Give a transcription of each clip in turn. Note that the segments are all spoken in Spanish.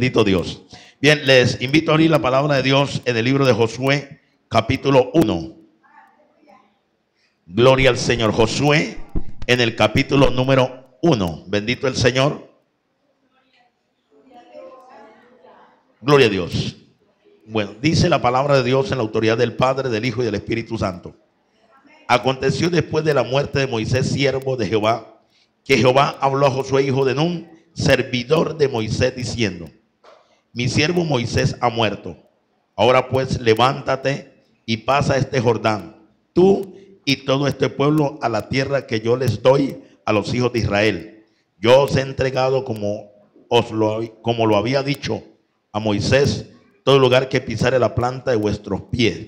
Bendito Dios. Bien, les invito a abrir la palabra de Dios en el libro de Josué, capítulo 1. Gloria al Señor. Josué en el capítulo número 1. Bendito el Señor. Gloria a Dios. Bueno, dice la palabra de Dios en la autoridad del Padre, del Hijo y del Espíritu Santo. Aconteció después de la muerte de Moisés, siervo de Jehová, que Jehová habló a Josué, hijo de Nun, servidor de Moisés, diciendo: mi siervo Moisés ha muerto. Ahora pues levántate y pasa este Jordán, tú y todo este pueblo, a la tierra que yo les doy a los hijos de Israel. Yo os he entregado como lo había dicho a Moisés, todo lugar que pisare la planta de vuestros pies,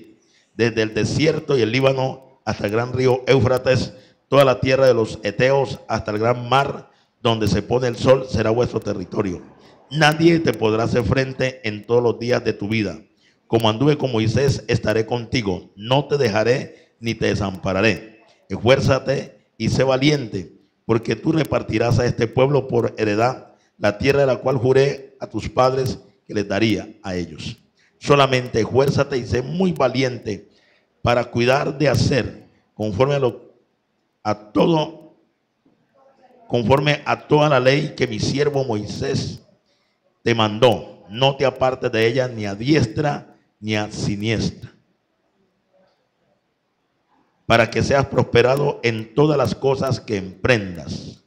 desde el desierto y el Líbano hasta el gran río Éufrates, toda la tierra de los Eteos hasta el gran mar, donde se pone el sol, será vuestro territorio. Nadie te podrá hacer frente en todos los días de tu vida. Como anduve con Moisés, estaré contigo. No te dejaré ni te desampararé. Esfuérzate y sé valiente, porque tú repartirás a este pueblo por heredad la tierra de la cual juré a tus padres que les daría a ellos. Solamente esfuérzate y sé muy valiente para cuidar de hacer conforme a toda la ley que mi siervo Moisés te mandó. No te apartes de ella ni a diestra ni a siniestra, para que seas prosperado en todas las cosas que emprendas.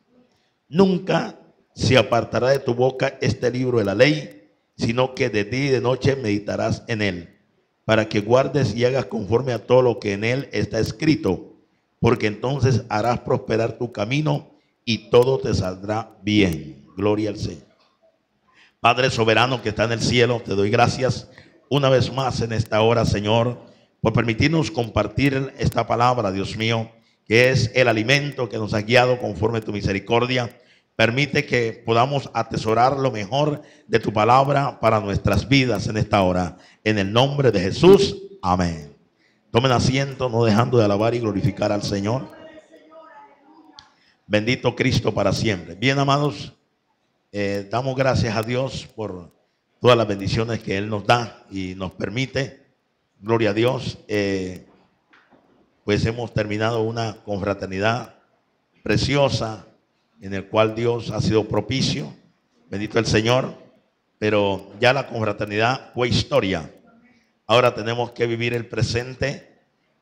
Nunca se apartará de tu boca este libro de la ley, sino que de día y de noche meditarás en él, para que guardes y hagas conforme a todo lo que en él está escrito, porque entonces harás prosperar tu camino y todo te saldrá bien. Gloria al Señor. Padre soberano que está en el cielo, te doy gracias una vez más en esta hora, Señor, por permitirnos compartir esta palabra, Dios mío, que es el alimento que nos ha guiado conforme a tu misericordia. Permite que podamos atesorar lo mejor de tu palabra para nuestras vidas en esta hora. En el nombre de Jesús, amén. Tomen asiento, no dejando de alabar y glorificar al Señor. Bendito Cristo para siempre. Bien, amados, damos gracias a Dios por todas las bendiciones que Él nos da y nos permite. Gloria a Dios. Pues hemos terminado una confraternidad preciosa en el cual Dios ha sido propicio. Bendito el Señor. Pero ya la confraternidad fue historia. Ahora tenemos que vivir el presente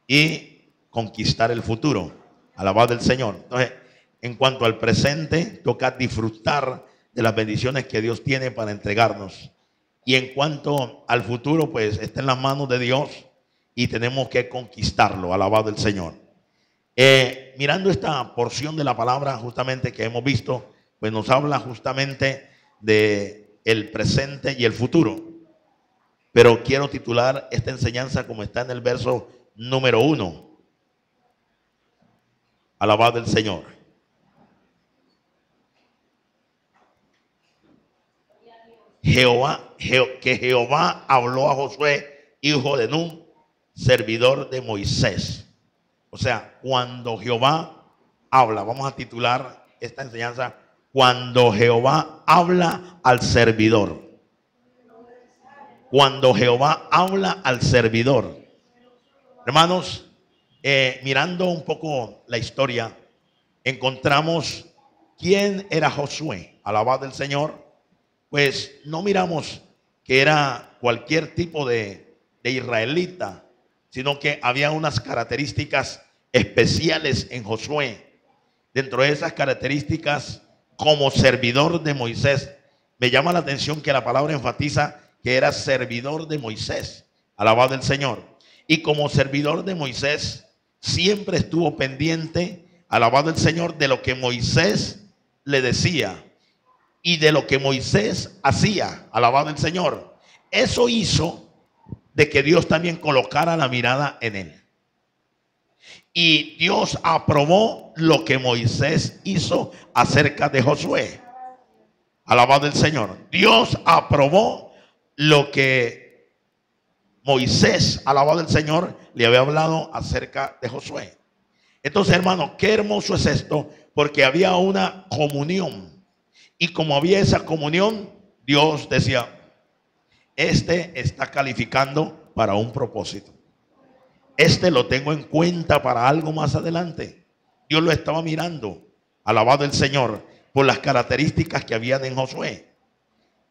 y conquistar el futuro. Alabado el Señor. Entonces, en cuanto al presente, toca disfrutar de las bendiciones que Dios tiene para entregarnos. Y en cuanto al futuro, pues está en las manos de Dios y tenemos que conquistarlo. Alabado el Señor. Mirando esta porción de la palabra justamente que hemos visto, pues nos habla justamente de el presente y el futuro. Pero quiero titular esta enseñanza como está en el verso número 1. Alabado el Señor. Jehová habló a Josué, hijo de Nun, servidor de Moisés. O sea, cuando Jehová habla, vamos a titular esta enseñanza, cuando Jehová habla al servidor. Cuando Jehová habla al servidor. Hermanos, mirando un poco la historia, encontramos quién era Josué. Alabado el Señor. Pues no miramos que era cualquier tipo de israelita, sino que había unas características especiales en Josué. Dentro de esas características, como servidor de Moisés, me llama la atención que la palabra enfatiza que era servidor de Moisés. Alabado el Señor. Y como servidor de Moisés, siempre estuvo pendiente, alabado el Señor, de lo que Moisés le decía y de lo que Moisés hacía. Alabado el Señor. Eso hizo de que Dios también colocara la mirada en él. Y Dios aprobó lo que Moisés hizo acerca de Josué. Alabado el Señor. Dios aprobó lo que Moisés, alabado el Señor, le había hablado acerca de Josué. Entonces, hermano, qué hermoso es esto, porque había una comunión. Y como había esa comunión, Dios decía, este está calificando para un propósito. Este lo tengo en cuenta para algo más adelante. Dios lo estaba mirando, alabado el Señor, por las características que había en Josué.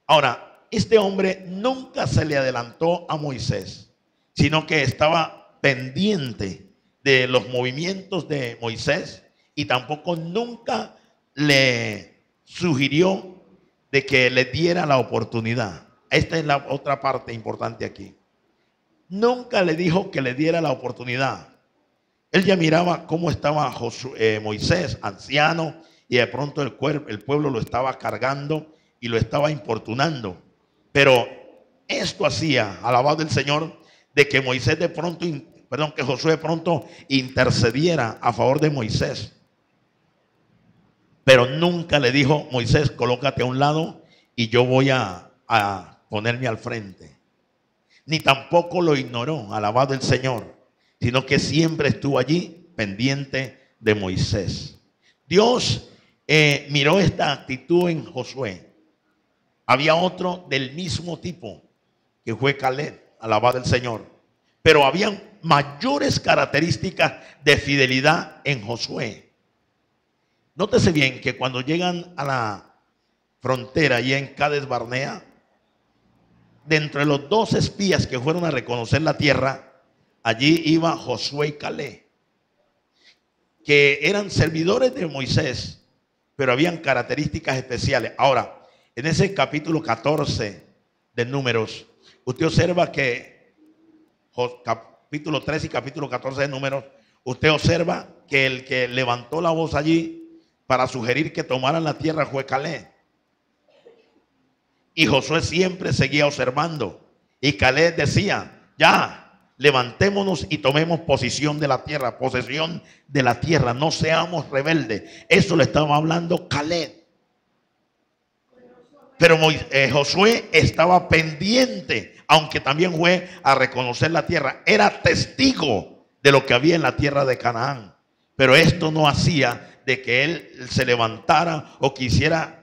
Ahora, este hombre nunca se le adelantó a Moisés, sino que estaba pendiente de los movimientos de Moisés y tampoco nunca le sugirió de que le diera la oportunidad. Esta es la otra parte importante aquí. Nunca le dijo que le diera la oportunidad. Él ya miraba cómo estaba Moisés, anciano, y de pronto el pueblo lo estaba cargando y lo estaba importunando. Pero esto hacía, alabado el Señor, de que Moisés de pronto, que Josué de pronto intercediera a favor de Moisés. Pero nunca le dijo, Moisés, colócate a un lado y yo voy a ponerme al frente. Ni tampoco lo ignoró, alabado el Señor, sino que siempre estuvo allí pendiente de Moisés. Dios miró esta actitud en Josué. Había otro del mismo tipo, que fue Caleb, alabado el Señor. Pero habían mayores características de fidelidad en Josué. Nótese bien que cuando llegan a la frontera y en Cades Barnea, dentro de los 2 espías que fueron a reconocer la tierra, allí iba Josué y Caleb, que eran servidores de Moisés, pero habían características especiales. Ahora, en ese capítulo 14 de Números, usted observa que capítulo 3 y capítulo 14 de Números, usted observa que el que levantó la voz allí para sugerir que tomaran la tierra fue Caleb. Y Josué siempre seguía observando. Y Caleb decía, ya, levantémonos y tomemos posesión de la tierra, posesión de la tierra, no seamos rebeldes. Eso le estaba hablando Caleb. Pero Josué estaba pendiente, aunque también fue a reconocer la tierra. Era testigo de lo que había en la tierra de Canaán. Pero esto no hacía de que él se levantara o quisiera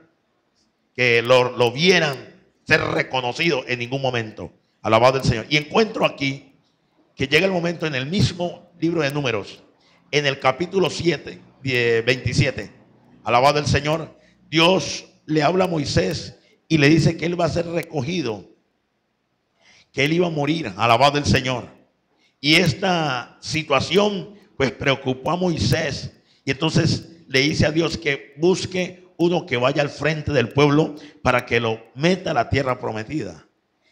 que lo vieran ser reconocido en ningún momento. Alabado el Señor. Y encuentro aquí que llega el momento en el mismo libro de Números, en el capítulo 27. Alabado el Señor. Dios le habla a Moisés y le dice que él va a ser recogido, que él iba a morir. Alabado el Señor. Y esta situación pues preocupó a Moisés. Y entonces le dice a Dios que busque uno que vaya al frente del pueblo para que lo meta a la tierra prometida.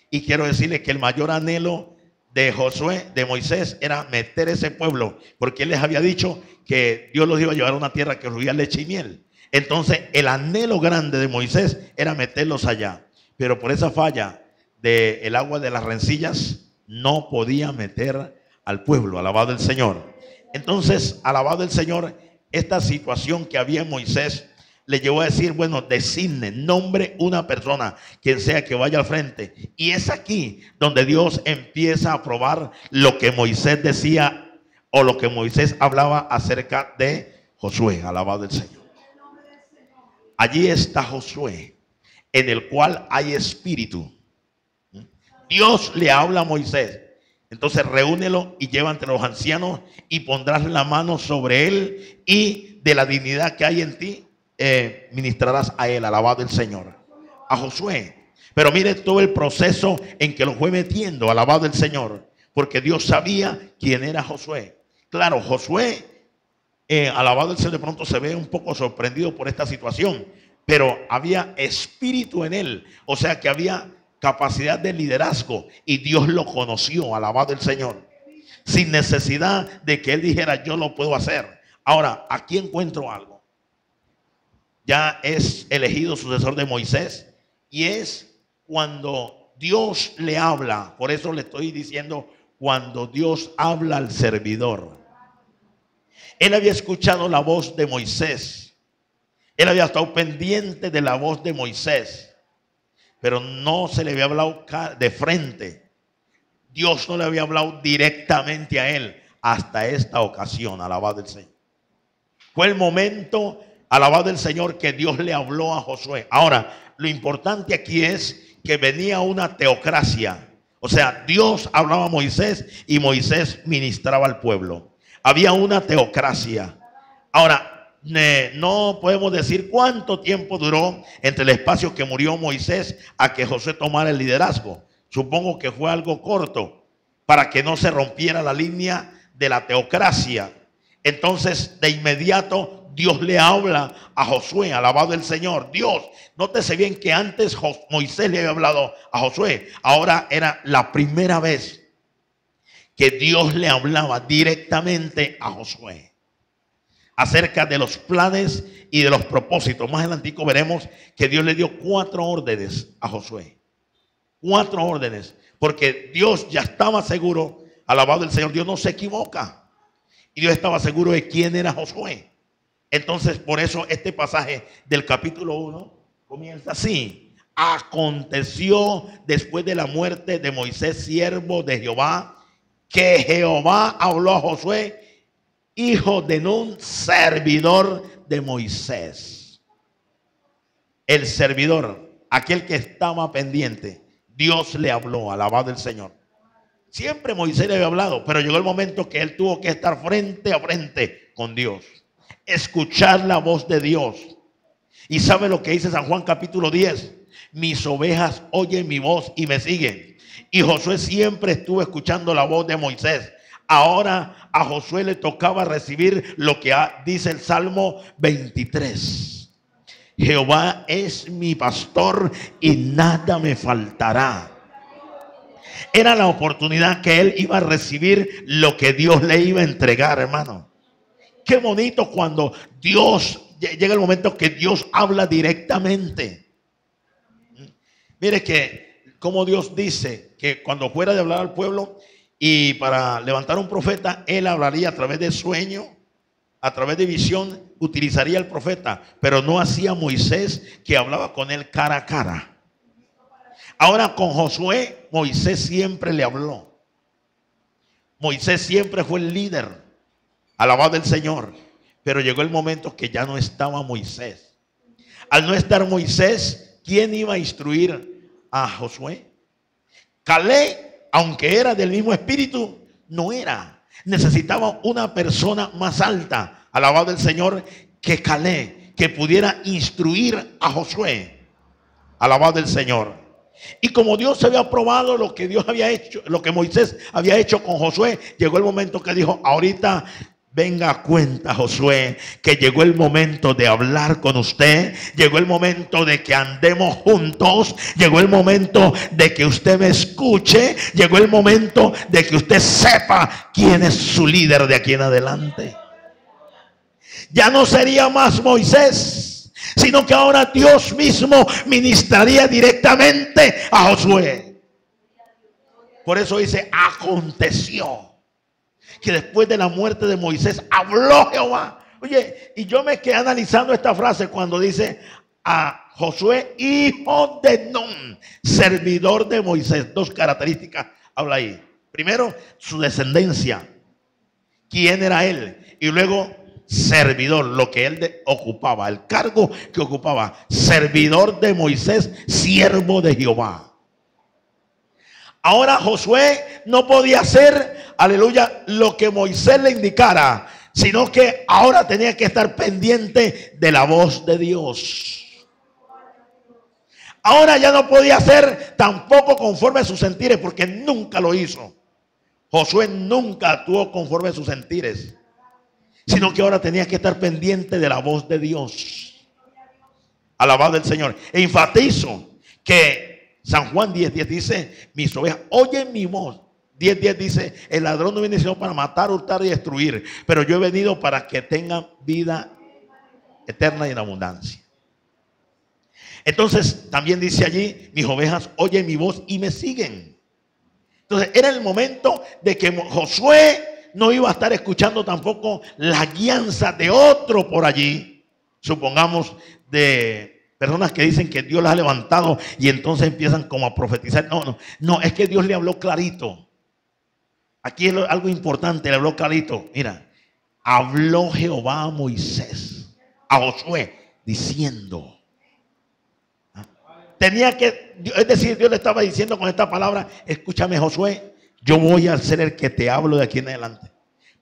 Y quiero decirle que el mayor anhelo de Josué, de Moisés, era meter ese pueblo, porque él les había dicho que Dios los iba a llevar a una tierra que fluía leche y miel. Entonces el anhelo grande de Moisés era meterlos allá, pero por esa falla del agua de las rencillas no podía meter al pueblo. Alabado el Señor. Entonces, alabado el Señor, esta situación que había en Moisés le llevó a decir, bueno, designe, nombre una persona, quien sea que vaya al frente. Y es aquí donde Dios empieza a probar lo que Moisés decía o lo que Moisés hablaba acerca de Josué. Alabado el Señor. Allí está Josué, en el cual hay espíritu. Dios le habla a Moisés. Entonces reúnelo y lleva ante los ancianos y pondrás la mano sobre él y de la dignidad que hay en ti ministrarás a él. Alabado el Señor. A Josué. Pero mire todo el proceso en que lo fue metiendo. Alabado el Señor. Porque Dios sabía quién era Josué. Claro, Josué, alabado el Señor, de pronto se ve un poco sorprendido por esta situación. Pero había espíritu en él. O sea que había capacidad de liderazgo y Dios lo conoció. Alabado el Señor. Sin necesidad de que él dijera yo lo puedo hacer. Ahora, aquí encuentro algo. Ya es elegido sucesor de Moisés y es cuando Dios le habla. Por eso le estoy diciendo cuando Dios habla al servidor. Él había escuchado la voz de Moisés. Él había estado pendiente de la voz de Moisés, pero no se le había hablado de frente. Dios no le había hablado directamente a él hasta esta ocasión. Alabado el Señor. Fue el momento, alabado el Señor, que Dios le habló a Josué. Ahora, lo importante aquí es que venía una teocracia. O sea, Dios hablaba a Moisés y Moisés ministraba al pueblo. Había una teocracia. Ahora, no podemos decir cuánto tiempo duró entre el espacio que murió Moisés a que Josué tomara el liderazgo. Supongo que fue algo corto para que no se rompiera la línea de la teocracia. Entonces, de inmediato, Dios le habla a Josué, alabado el Señor. Dios, nótese bien que antes Moisés le había hablado a Josué. Ahora era la primera vez que Dios le hablaba directamente a Josué acerca de los planes y de los propósitos. Más adelantico veremos que Dios le dio 4 órdenes a Josué. 4 órdenes, porque Dios ya estaba seguro, alabado el Señor, Dios no se equivoca. Y Dios estaba seguro de quién era Josué. Entonces, por eso este pasaje del capítulo 1 comienza así. Aconteció después de la muerte de Moisés, siervo de Jehová, que Jehová habló a Josué, hijo de Nun, servidor de Moisés. El servidor, aquel que estaba pendiente, Dios le habló, alabado el Señor. Siempre Moisés le había hablado, pero llegó el momento que él tuvo que estar frente a frente con Dios, escuchar la voz de Dios. Y sabe lo que dice San Juan capítulo 10: mis ovejas oyen mi voz y me siguen. Y Josué siempre estuvo escuchando la voz de Moisés. Ahora a Josué le tocaba recibir lo que dice el Salmo 23. Jehová es mi pastor y nada me faltará. Era la oportunidad que él iba a recibir lo que Dios le iba a entregar, hermano. Qué bonito cuando Dios, llega el momento que Dios habla directamente. Mire que como Dios dice que cuando fuera de hablar al pueblo y para levantar un profeta, él hablaría a través de sueño, a través de visión, utilizaría el profeta, pero no hacía Moisés, que hablaba con él cara a cara. Ahora con Josué, Moisés siempre le habló. Moisés siempre fue el líder, alabado el Señor. Pero llegó el momento que ya no estaba Moisés. Al no estar Moisés, ¿quién iba a instruir a Josué? Caleb, aunque era del mismo espíritu, no era. Necesitaba una persona más alta, alabado el Señor, que Caleb, que pudiera instruir a Josué, alabado el Señor. Y como Dios había probado lo que Dios había hecho, lo que Moisés había hecho con Josué, llegó el momento que dijo: ahorita venga a cuenta, Josué, que llegó el momento de hablar con usted. Llegó el momento de que andemos juntos. Llegó el momento de que usted me escuche. Llegó el momento de que usted sepa quién es su líder de aquí en adelante. Ya no sería más Moisés, sino que ahora Dios mismo ministraría directamente a Josué. Por eso dice: aconteció que después de la muerte de Moisés habló Jehová. Oye, y yo me quedé analizando esta frase cuando dice a Josué, hijo de Nun, servidor de Moisés. 2 características habla ahí. Primero, su descendencia, quién era él, y luego servidor, lo que él ocupaba, el cargo que ocupaba, servidor de Moisés, siervo de Jehová. Ahora Josué no podía hacer, aleluya, lo que Moisés le indicara, sino que ahora tenía que estar pendiente de la voz de Dios. Ahora ya no podía hacer tampoco conforme a sus sentires, porque nunca lo hizo. Josué nunca actuó conforme a sus sentires, sino que ahora tenía que estar pendiente de la voz de Dios. Alabado el Señor. E enfatizo que San Juan 10:10 dice: mis ovejas oyen mi voz. 10:10 dice: el ladrón no viene sino para matar, hurtar y destruir, pero yo he venido para que tengan vida eterna y en abundancia. Entonces también dice allí: mis ovejas oyen mi voz y me siguen. Entonces era el momento de que Josué no iba a estar escuchando tampoco la guianza de otro por allí, supongamos de personas que dicen que Dios las ha levantado y entonces empiezan como a profetizar. No, es que Dios le habló clarito. Aquí es algo importante, le habló clarito. Mira, habló Jehová a Moisés, a Josué, diciendo. Tenía que, es decir, Dios le estaba diciendo con esta palabra: escúchame, Josué, yo voy a ser el que te hablo de aquí en adelante.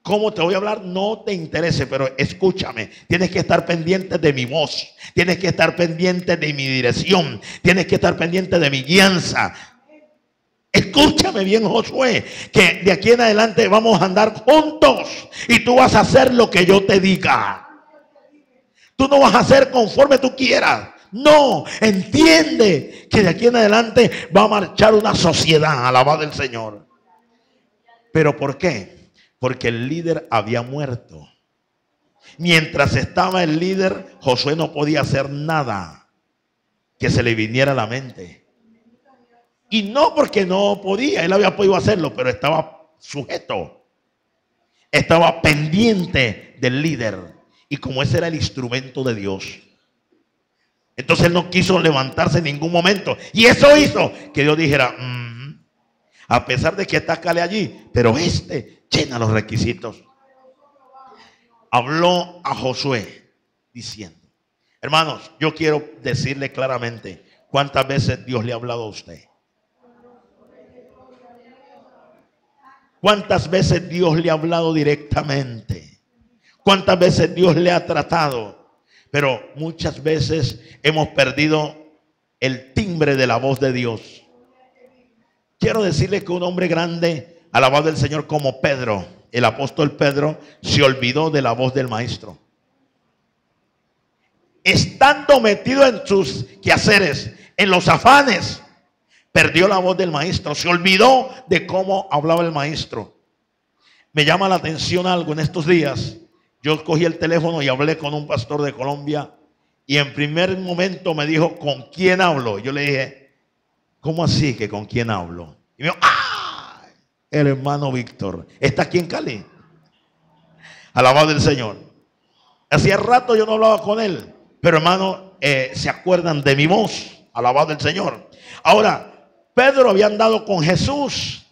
¿Cómo te voy a hablar? No te interese, pero escúchame. Tienes que estar pendiente de mi voz. Tienes que estar pendiente de mi dirección. Tienes que estar pendiente de mi guianza. Escúchame bien, Josué, que de aquí en adelante vamos a andar juntos y tú vas a hacer lo que yo te diga. Tú no vas a hacer conforme tú quieras. No, entiende que de aquí en adelante va a marchar una sociedad, alabado el Señor. ¿Pero por qué? Porque el líder había muerto. Mientras estaba el líder, Josué no podía hacer nada que se le viniera a la mente. Y no porque no podía, él había podido hacerlo, pero estaba sujeto. Estaba pendiente del líder. Y como ese era el instrumento de Dios, entonces él no quiso levantarse en ningún momento. Y eso hizo que Dios dijera: a pesar de que está Caleb allí, pero este llena los requisitos. Habló a Josué diciendo: hermanos, yo quiero decirle claramente, ¿cuántas veces Dios le ha hablado a usted? ¿Cuántas veces Dios le ha hablado directamente? ¿Cuántas veces Dios le ha tratado? Pero muchas veces hemos perdido el timbre de la voz de Dios. Quiero decirle que un hombre grande, alabado del Señor, como Pedro, el apóstol Pedro, se olvidó de la voz del maestro. Estando metido en sus quehaceres, en los afanes, perdió la voz del maestro. Se olvidó de cómo hablaba el maestro. Me llama la atención algo en estos días. Yo cogí el teléfono y hablé con un pastor de Colombia. Y en primer momento me dijo: ¿con quién hablo? Yo le dije: ¿cómo así que con quién hablo? Y me dijo: ¡ah! El hermano Víctor está aquí en Cali. Alabado el Señor. Hacía rato yo no hablaba con él. Pero hermano, se acuerdan de mi voz. Alabado el Señor. Ahora, Pedro había andado con Jesús.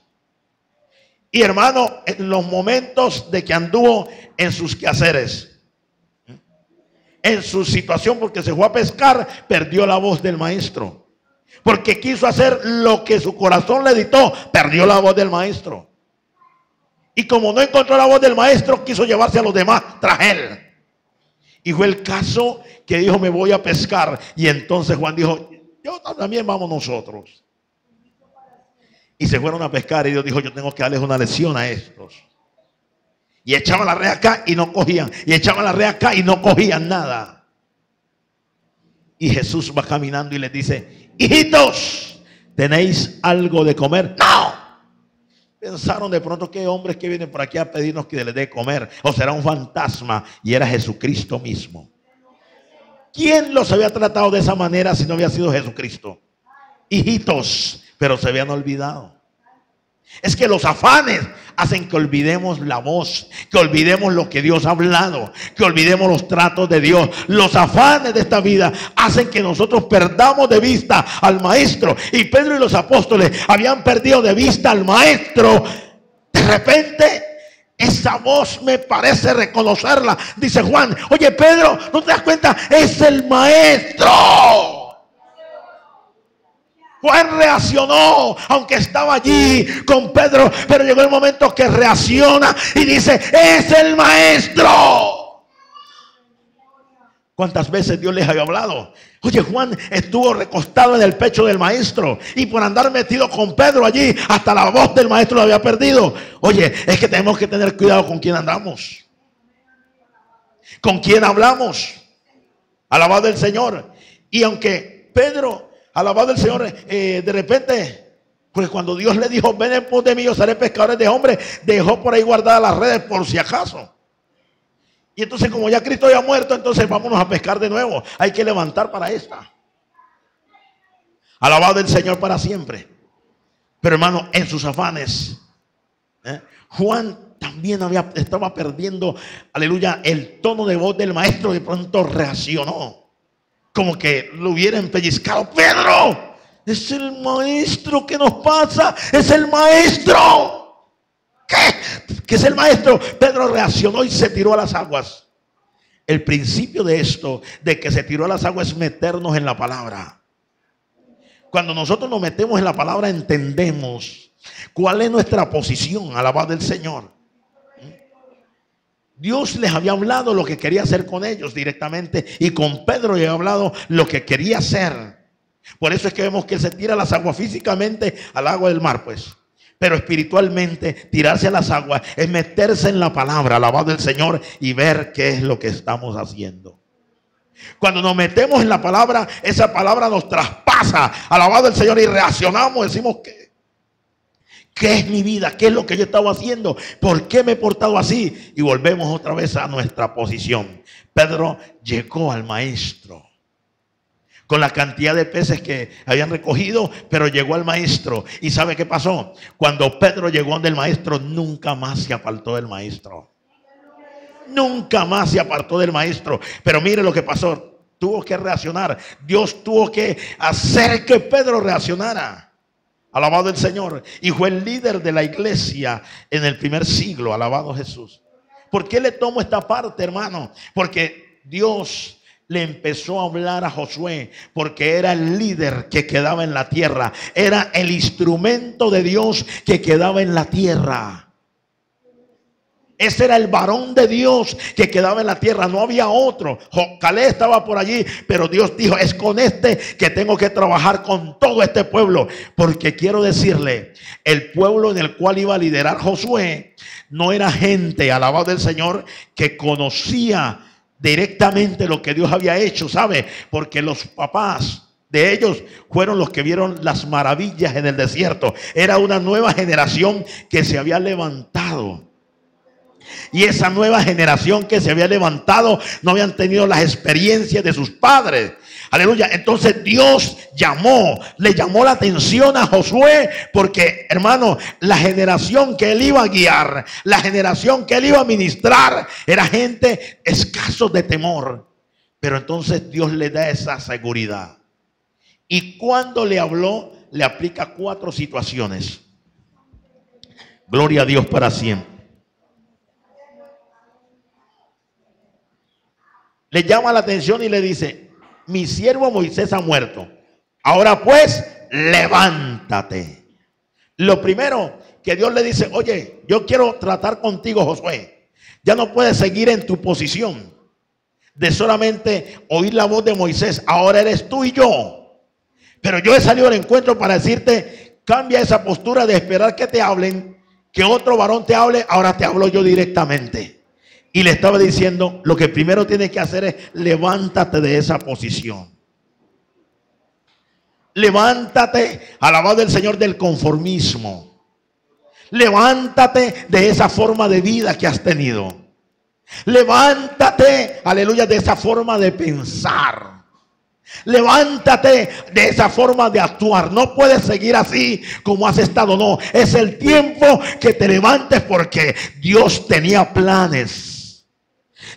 Y hermano, en los momentos de que anduvo en sus quehaceres, en su situación, porque se fue a pescar, perdió la voz del maestro. Porque quiso hacer lo que su corazón le dictó, perdió la voz del maestro. Y como no encontró la voz del maestro, quiso llevarse a los demás tras él. Y fue el caso que dijo: me voy a pescar. Y entonces Juan dijo: yo también, vamos nosotros. Y se fueron a pescar y Dios dijo: yo tengo que darles una lección a estos. Y echaban la red acá y no cogían. Y echaban la red acá y no cogían nada. Y Jesús va caminando y les dice: hijitos, ¿tenéis algo de comer? ¡No! Pensaron de pronto: ¿qué hombres que vienen por aquí a pedirnos que les dé comer? O será un fantasma. Y era Jesucristo mismo. ¿Quién los había tratado de esa manera si no había sido Jesucristo? Hijitos. Pero se habían olvidado. Es que los afanes hacen que olvidemos la voz, que olvidemos lo que Dios ha hablado, que olvidemos los tratos de Dios. Los afanes de esta vida hacen que nosotros perdamos de vista al maestro. Y Pedro y los apóstoles habían perdido de vista al maestro. De repente, esa voz me parece reconocerla. Dice Juan: oye, Pedro, ¿no te das cuenta? Es el maestro. Juan reaccionó, aunque estaba allí con Pedro, pero llegó el momento que reacciona y dice: es el maestro. ¿Cuántas veces Dios les había hablado? Oye, Juan estuvo recostado en el pecho del maestro y por andar metido con Pedro allí, hasta la voz del maestro lo había perdido. Oye, es que tenemos que tener cuidado con quién andamos, con quién hablamos. Alabado el Señor. Y aunque Pedro, alabado el Señor, de repente, pues cuando Dios le dijo: ven en pos de mí, yo seré pescadores de hombres, dejó por ahí guardadas las redes por si acaso. Y entonces, como ya Cristo ya ha muerto, entonces vámonos a pescar de nuevo. Hay que levantar para esta. Alabado el Señor para siempre. Pero hermano, en sus afanes, Juan también estaba perdiendo, aleluya, el tono de voz del maestro. De pronto reaccionó, como que lo hubieran pellizcado. Pedro, es el maestro. ¿Qué nos pasa? Es el maestro. ¿Qué es el maestro? Pedro reaccionó y se tiró a las aguas. El principio de esto, de que se tiró a las aguas, es meternos en la palabra. Cuando nosotros nos metemos en la palabra, entendemos cuál es nuestra posición. Alabado el Señor. Dios les había hablado lo que quería hacer con ellos directamente, y con Pedro le había hablado lo que quería hacer. Por eso es que vemos que él se tira a las aguas físicamente, al agua del mar, pues. Pero espiritualmente, tirarse a las aguas es meterse en la palabra, alabado el Señor, y ver qué es lo que estamos haciendo. Cuando nos metemos en la palabra, esa palabra nos traspasa, alabado el Señor, y reaccionamos, decimos ¿qué es mi vida? ¿Qué es lo que yo estaba haciendo? ¿Por qué me he portado así? Y volvemos otra vez a nuestra posición. Pedro llegó al maestro con la cantidad de peces que habían recogido, pero llegó al maestro. ¿Y sabe qué pasó? Cuando Pedro llegó donde el maestro, nunca más se apartó del maestro. Nunca más se apartó del maestro. Pero mire lo que pasó. Tuvo que reaccionar. Dios tuvo que hacer que Pedro reaccionara. Alabado el Señor. Y fue el líder de la iglesia en el primer siglo. Alabado Jesús. ¿Por qué le tomo esta parte, hermano? Porque Dios le empezó a hablar a Josué, porque era el líder que quedaba en la tierra. Era el instrumento de Dios que quedaba en la tierra. Ese era el varón de Dios que quedaba en la tierra. No había otro. Caleb estaba por allí, pero Dios dijo: es con este que tengo que trabajar, con todo este pueblo. Porque quiero decirle, el pueblo en el cual iba a liderar Josué no era gente, alabado el Señor, que conocía directamente lo que Dios había hecho, ¿sabe? Porque los papás de ellos fueron los que vieron las maravillas en el desierto. Era una nueva generación que se había levantado. Y esa nueva generación que se había levantado no habían tenido las experiencias de sus padres. Aleluya. Entonces Dios le llamó la atención a Josué, porque, hermano, la generación que él iba a guiar, la generación que él iba a ministrar, era gente escasos de temor. Pero entonces Dios le da esa seguridad. Y cuando le habló, le aplica 4 situaciones. Gloria a Dios para siempre. Le llama la atención y le dice: mi siervo Moisés ha muerto. Ahora pues, levántate. Lo primero que Dios le dice: oye, yo quiero tratar contigo, Josué. Ya no puedes seguir en tu posición de solamente oír la voz de Moisés. Ahora eres tú y yo. Pero yo he salido al encuentro para decirte: cambia esa postura de esperar que te hablen, que otro varón te hable. Ahora te hablo yo directamente. Y le estaba diciendo: lo que primero tienes que hacer es levántate de esa posición. Levántate, alabado el Señor, del conformismo. Levántate de esa forma de vida que has tenido. Levántate, aleluya, de esa forma de pensar. Levántate de esa forma de actuar. No puedes seguir así como has estado. No, es el tiempo que te levantes, porque Dios tenía planes.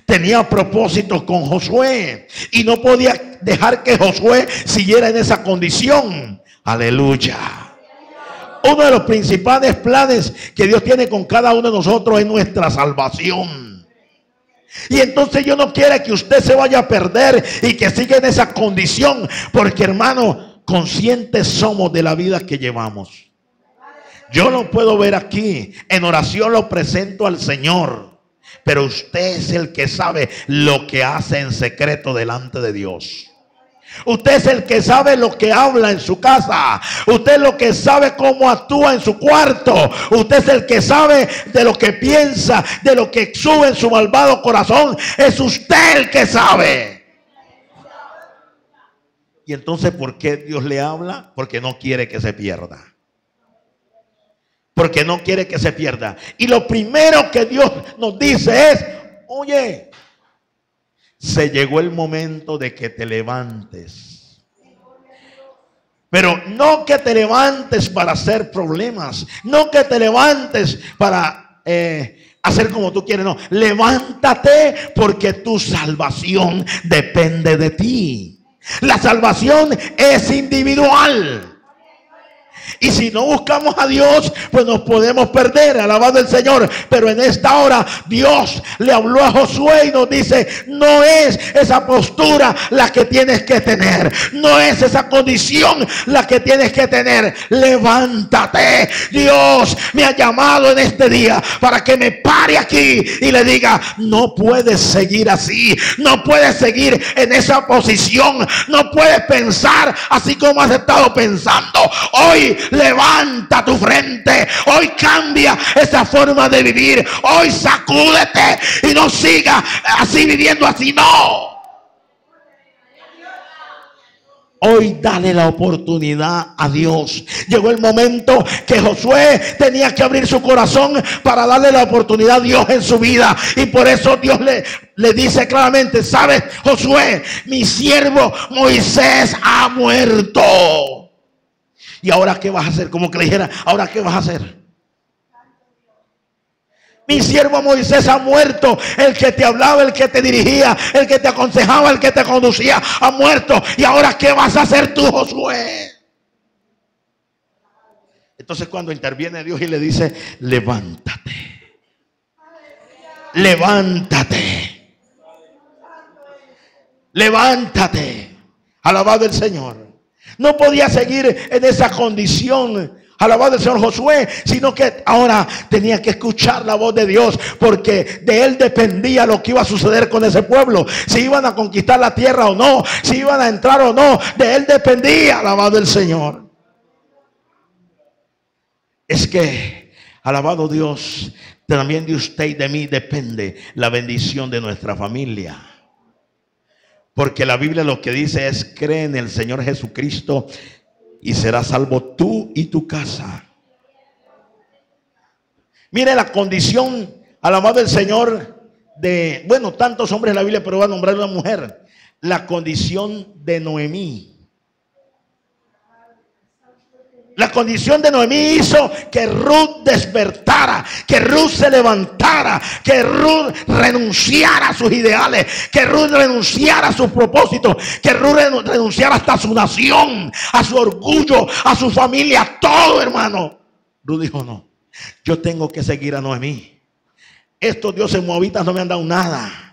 Tenía propósitos con Josué y no podía dejar que Josué siguiera en esa condición. Aleluya. Uno de los principales planes que Dios tiene con cada uno de nosotros es nuestra salvación. Y entonces Dios no quiere que usted se vaya a perder y que siga en esa condición, porque, hermano, conscientes somos de la vida que llevamos. Yo lo puedo ver aquí, en oración lo presento al Señor. Pero usted es el que sabe lo que hace en secreto delante de Dios. Usted es el que sabe lo que habla en su casa. Usted es lo que sabe cómo actúa en su cuarto. Usted es el que sabe de lo que piensa, de lo que sube en su malvado corazón. Es usted el que sabe. Y entonces, ¿por qué Dios le habla? Porque no quiere que se pierda. Porque no quiere que se pierda. Y lo primero que Dios nos dice es: oye, se llegó el momento de que te levantes. Pero no que te levantes para hacer problemas. No que te levantes para hacer como tú quieres. No, levántate porque tu salvación depende de ti. La salvación es individual. Y si no buscamos a Dios, pues nos podemos perder, alabado el Señor. Pero en esta hora Dios le habló a Josué y nos dice: no es esa postura la que tienes que tener, no es esa condición la que tienes que tener. Levántate. Dios me ha llamado en este día para que me pare aquí y le diga: no puedes seguir así, no puedes seguir en esa posición, no puedes pensar así como has estado pensando. Hoy levanta tu frente, hoy cambia esa forma de vivir, hoy sacúdete y no siga así viviendo así, no. Hoy dale la oportunidad a Dios. Llegó el momento que Josué tenía que abrir su corazón para darle la oportunidad a Dios en su vida. Y por eso Dios le dice claramente: ¿sabes, Josué? Mi siervo Moisés ha muerto. ¿Y ahora qué vas a hacer? Como que le dijera: ¿ahora qué vas a hacer? Mi siervo Moisés ha muerto. El que te hablaba, el que te dirigía, el que te aconsejaba, el que te conducía, ha muerto. ¿Y ahora qué vas a hacer tú, Josué? Entonces cuando interviene Dios y le dice: levántate, levántate, levántate. Alabado el Señor. No podía seguir en esa condición, alabado el Señor, Josué, sino que ahora tenía que escuchar la voz de Dios, porque de él dependía lo que iba a suceder con ese pueblo, si iban a conquistar la tierra o no, si iban a entrar o no. De él dependía, alabado el Señor. Es que, alabado Dios, también de usted y de mí depende la bendición de nuestra familia. Porque la Biblia lo que dice es: cree en el Señor Jesucristo y serás salvo tú y tu casa. Mire la condición, alabado el Señor, de, bueno, tantos hombres en la Biblia, pero voy a nombrar una mujer. La condición de Noemí. La condición de Noemí hizo que Ruth despertara, que Ruth se levantara, que Ruth renunciara a sus ideales, que Ruth renunciara a sus propósitos, que Ruth renunciara hasta a su nación, a su orgullo, a su familia, a todo, hermano. Ruth dijo: no, yo tengo que seguir a Noemí. Estos dioses moabitas no me han dado nada.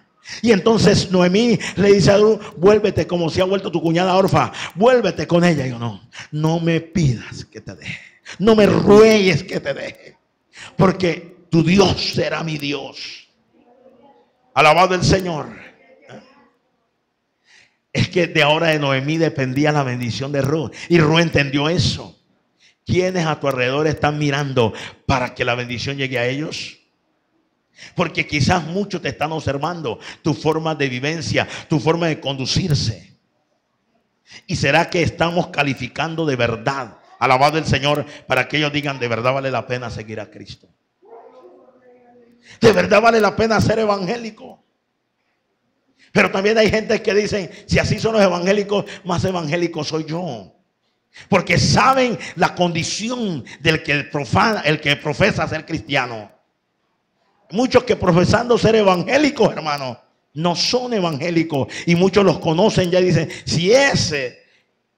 Y entonces Noemí le dice a Ruth: vuélvete, como si ha vuelto tu cuñada Orfa, vuélvete con ella. Y yo: no me pidas que te deje, no me ruegues que te deje, porque tu Dios será mi Dios. Alabado el Señor. Es que de ahora de Noemí dependía la bendición de Ruth, y Ruth entendió eso. ¿Quiénes a tu alrededor están mirando para que la bendición llegue a ellos? Porque quizás muchos te están observando tu forma de vivencia, tu forma de conducirse. ¿Y será que estamos calificando de verdad, alabado el Señor, para que ellos digan: de verdad vale la pena seguir a Cristo? De verdad vale la pena ser evangélico. Pero también hay gente que dicen: si así son los evangélicos, más evangélico soy yo. Porque saben la condición del que profana, el que profesa ser cristiano. Muchos que profesando ser evangélicos, hermano, no son evangélicos. Y muchos los conocen ya y dicen: si ese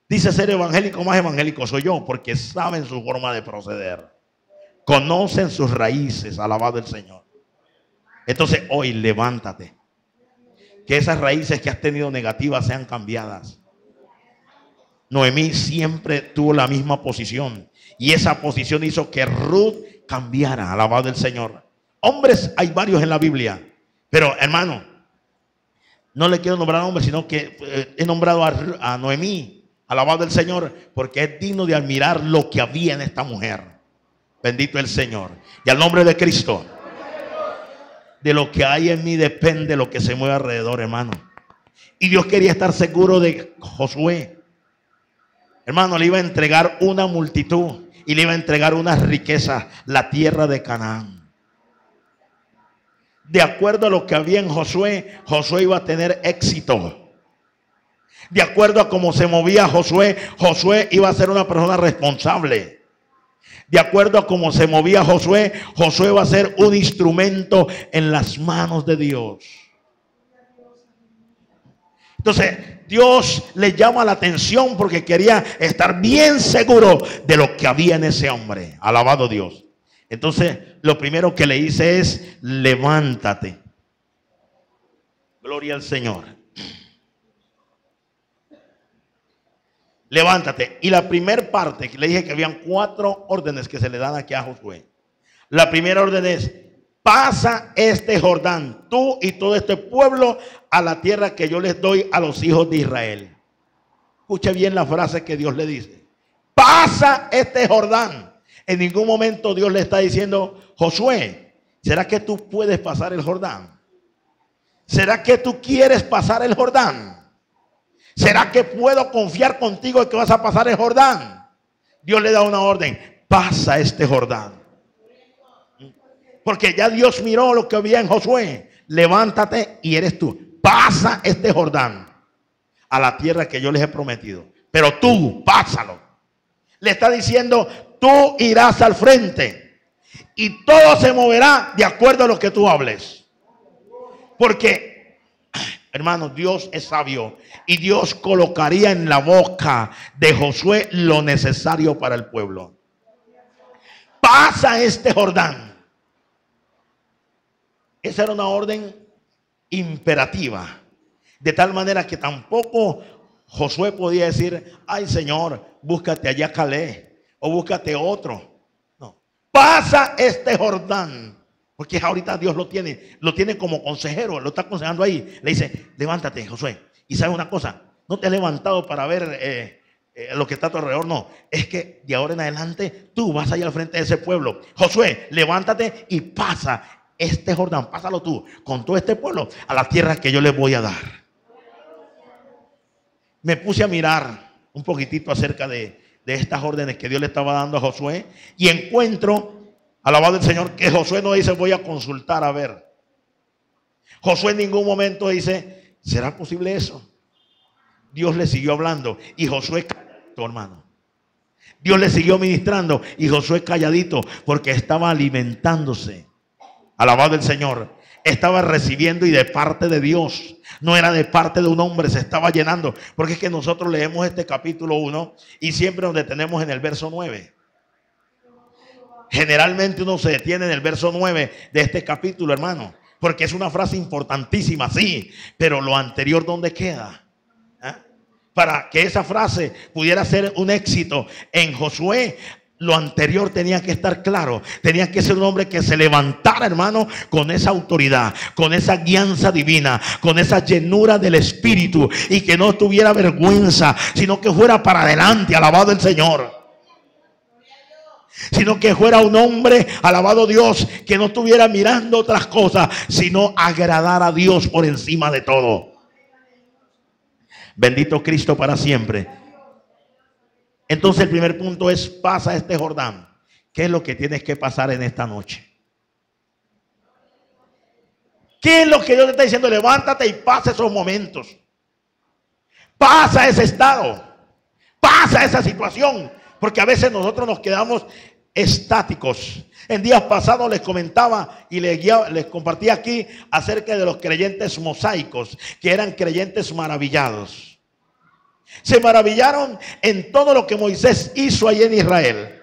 dice ser evangélico, más evangélico soy yo. Porque saben su forma de proceder, conocen sus raíces, alabado el Señor. Entonces hoy levántate, que esas raíces que has tenido negativas sean cambiadas. Noemí siempre tuvo la misma posición, y esa posición hizo que Ruth cambiara, alabado el Señor. Hombres hay varios en la Biblia, pero hermano, no le quiero nombrar hombres, sino que he nombrado a Noemí, alabado el Señor, porque es digno de admirar lo que había en esta mujer. Bendito el Señor. Y al nombre de Cristo. De lo que hay en mí depende lo que se mueve alrededor, hermano. Y Dios quería estar seguro de Josué. Hermano, le iba a entregar una multitud y le iba a entregar unas riquezas, la tierra de Canaán. De acuerdo a lo que había en Josué, Josué iba a tener éxito. De acuerdo a cómo se movía Josué, Josué iba a ser una persona responsable. De acuerdo a cómo se movía Josué, Josué iba a ser un instrumento en las manos de Dios. Entonces Dios le llama la atención porque quería estar bien seguro de lo que había en ese hombre. Alabado Dios. Entonces lo primero que le dice es: levántate. Gloria al Señor. Levántate. Y la primera parte que le dije que habían 4 órdenes que se le dan aquí a Josué. La primera orden es: pasa este Jordán, tú y todo este pueblo, a la tierra que yo les doy a los hijos de Israel. Escuche bien la frase que Dios le dice: pasa este Jordán. En ningún momento Dios le está diciendo: Josué, ¿será que tú puedes pasar el Jordán? ¿Será que tú quieres pasar el Jordán? ¿Será que puedo confiar contigo en que vas a pasar el Jordán? Dios le da una orden: pasa este Jordán. Porque ya Dios miró lo que había en Josué. Levántate y eres tú. Pasa este Jordán a la tierra que yo les he prometido. Pero tú, pásalo. Le está diciendo: tú irás al frente y todo se moverá de acuerdo a lo que tú hables. Porque, hermanos, Dios es sabio y Dios colocaría en la boca de Josué lo necesario para el pueblo. Pasa este Jordán. Esa era una orden imperativa, de tal manera que tampoco Josué podía decir: ay, Señor, búscate allá Caleb o búscate otro. No, pasa este Jordán, porque ahorita Dios lo tiene como consejero, lo está aconsejando ahí. Le dice: levántate, Josué. Y sabe una cosa, no te has levantado para ver lo que está a tu alrededor, no. Es que de ahora en adelante tú vas allá al frente de ese pueblo. Josué, levántate y pasa este Jordán, pásalo tú con todo este pueblo a la tierra que yo les voy a dar. Me puse a mirar un poquitito acerca de estas órdenes que Dios le estaba dando a Josué y encuentro, alabado el Señor, que Josué no dice: voy a consultar a ver. Josué en ningún momento dice: ¿será posible eso? Dios le siguió hablando y Josué calladito, hermano. Dios le siguió ministrando y Josué calladito, porque estaba alimentándose. Alabado el Señor. Estaba recibiendo y de parte de Dios. No era de parte de un hombre, se estaba llenando. Porque es que nosotros leemos este capítulo 1 y siempre nos detenemos en el verso 9. Generalmente uno se detiene en el verso 9 de este capítulo, hermano, porque es una frase importantísima, sí. Pero lo anterior, ¿dónde queda? Para que esa frase pudiera ser un éxito en Josué, lo anterior tenía que estar claro. Tenía que ser un hombre que se levantara, hermano, con esa autoridad, con esa guianza divina, con esa llenura del Espíritu, y que no tuviera vergüenza, sino que fuera para adelante, alabado el Señor. Sino que fuera un hombre, alabado Dios, que no estuviera mirando otras cosas, sino agradar a Dios por encima de todo. Bendito Cristo para siempre. Entonces el primer punto es: pasa este Jordán. ¿Qué es lo que tienes que pasar en esta noche? ¿Qué es lo que Dios te está diciendo? Levántate y pasa esos momentos. Pasa ese estado. Pasa esa situación. Porque a veces nosotros nos quedamos estáticos. En días pasados les comentaba y les compartí aquí acerca de los creyentes mosaicos, que eran creyentes maravillados. Se maravillaron en todo lo que Moisés hizo allí en Israel.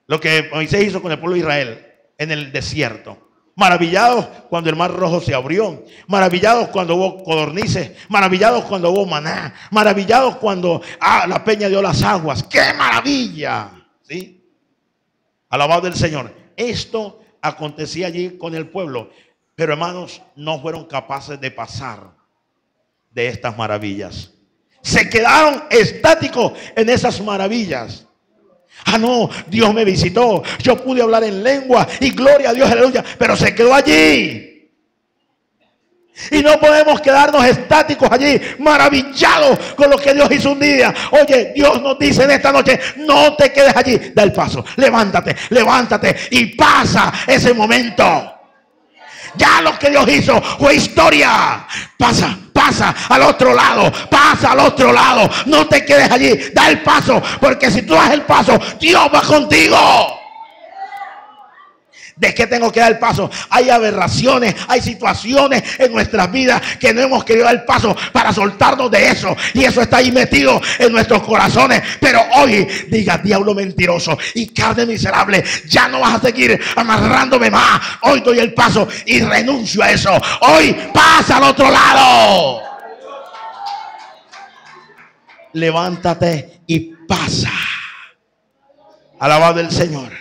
Lo que Moisés hizo con el pueblo de Israel en el desierto. Maravillados cuando el mar rojo se abrió. Maravillados cuando hubo codornices. Maravillados cuando hubo maná. Maravillados cuando la peña dio las aguas. ¡Qué maravilla! ¿Sí? Alabado el Señor. Esto acontecía allí con el pueblo. Pero, hermanos, no fueron capaces de pasar de estas maravillas. Se quedaron estáticos en esas maravillas. No, Dios me visitó, yo pude hablar en lengua y gloria a Dios, aleluya. Pero se quedó allí. Y no podemos quedarnos estáticos allí, maravillados con lo que Dios hizo un día. Oye, Dios nos dice en esta noche: no te quedes allí, da el paso, levántate, levántate y pasa ese momento. Ya lo que Dios hizo fue historia. Pasa al otro lado, pasa al otro lado. No te quedes allí, da el paso, porque si tú das el paso, Dios va contigo. ¿De qué tengo que dar el paso? Hay aberraciones, hay situaciones en nuestras vidas que no hemos querido dar el paso para soltarnos de eso. Y eso está ahí metido en nuestros corazones. Pero hoy diga: diablo mentiroso y carne miserable, ya no vas a seguir amarrándome más. Hoy doy el paso y renuncio a eso. Hoy pasa al otro lado. Levántate y pasa. Alabado el Señor.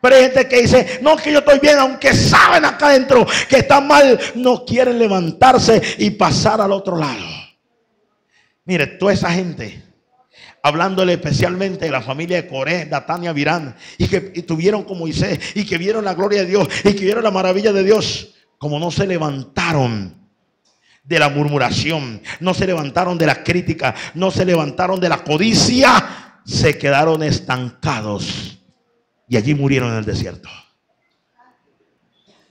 Pero hay gente que dice: no, que yo estoy bien, aunque saben acá adentro que están mal, no quieren levantarse y pasar al otro lado. Mire, toda esa gente, hablándole especialmente de la familia de Coré, Datán y Abirán, y que tuvieron con Moisés, y que vieron la gloria de Dios, y que vieron la maravilla de Dios, como no se levantaron de la murmuración, no se levantaron de la crítica, no se levantaron de la codicia, se quedaron estancados. Y allí murieron en el desierto.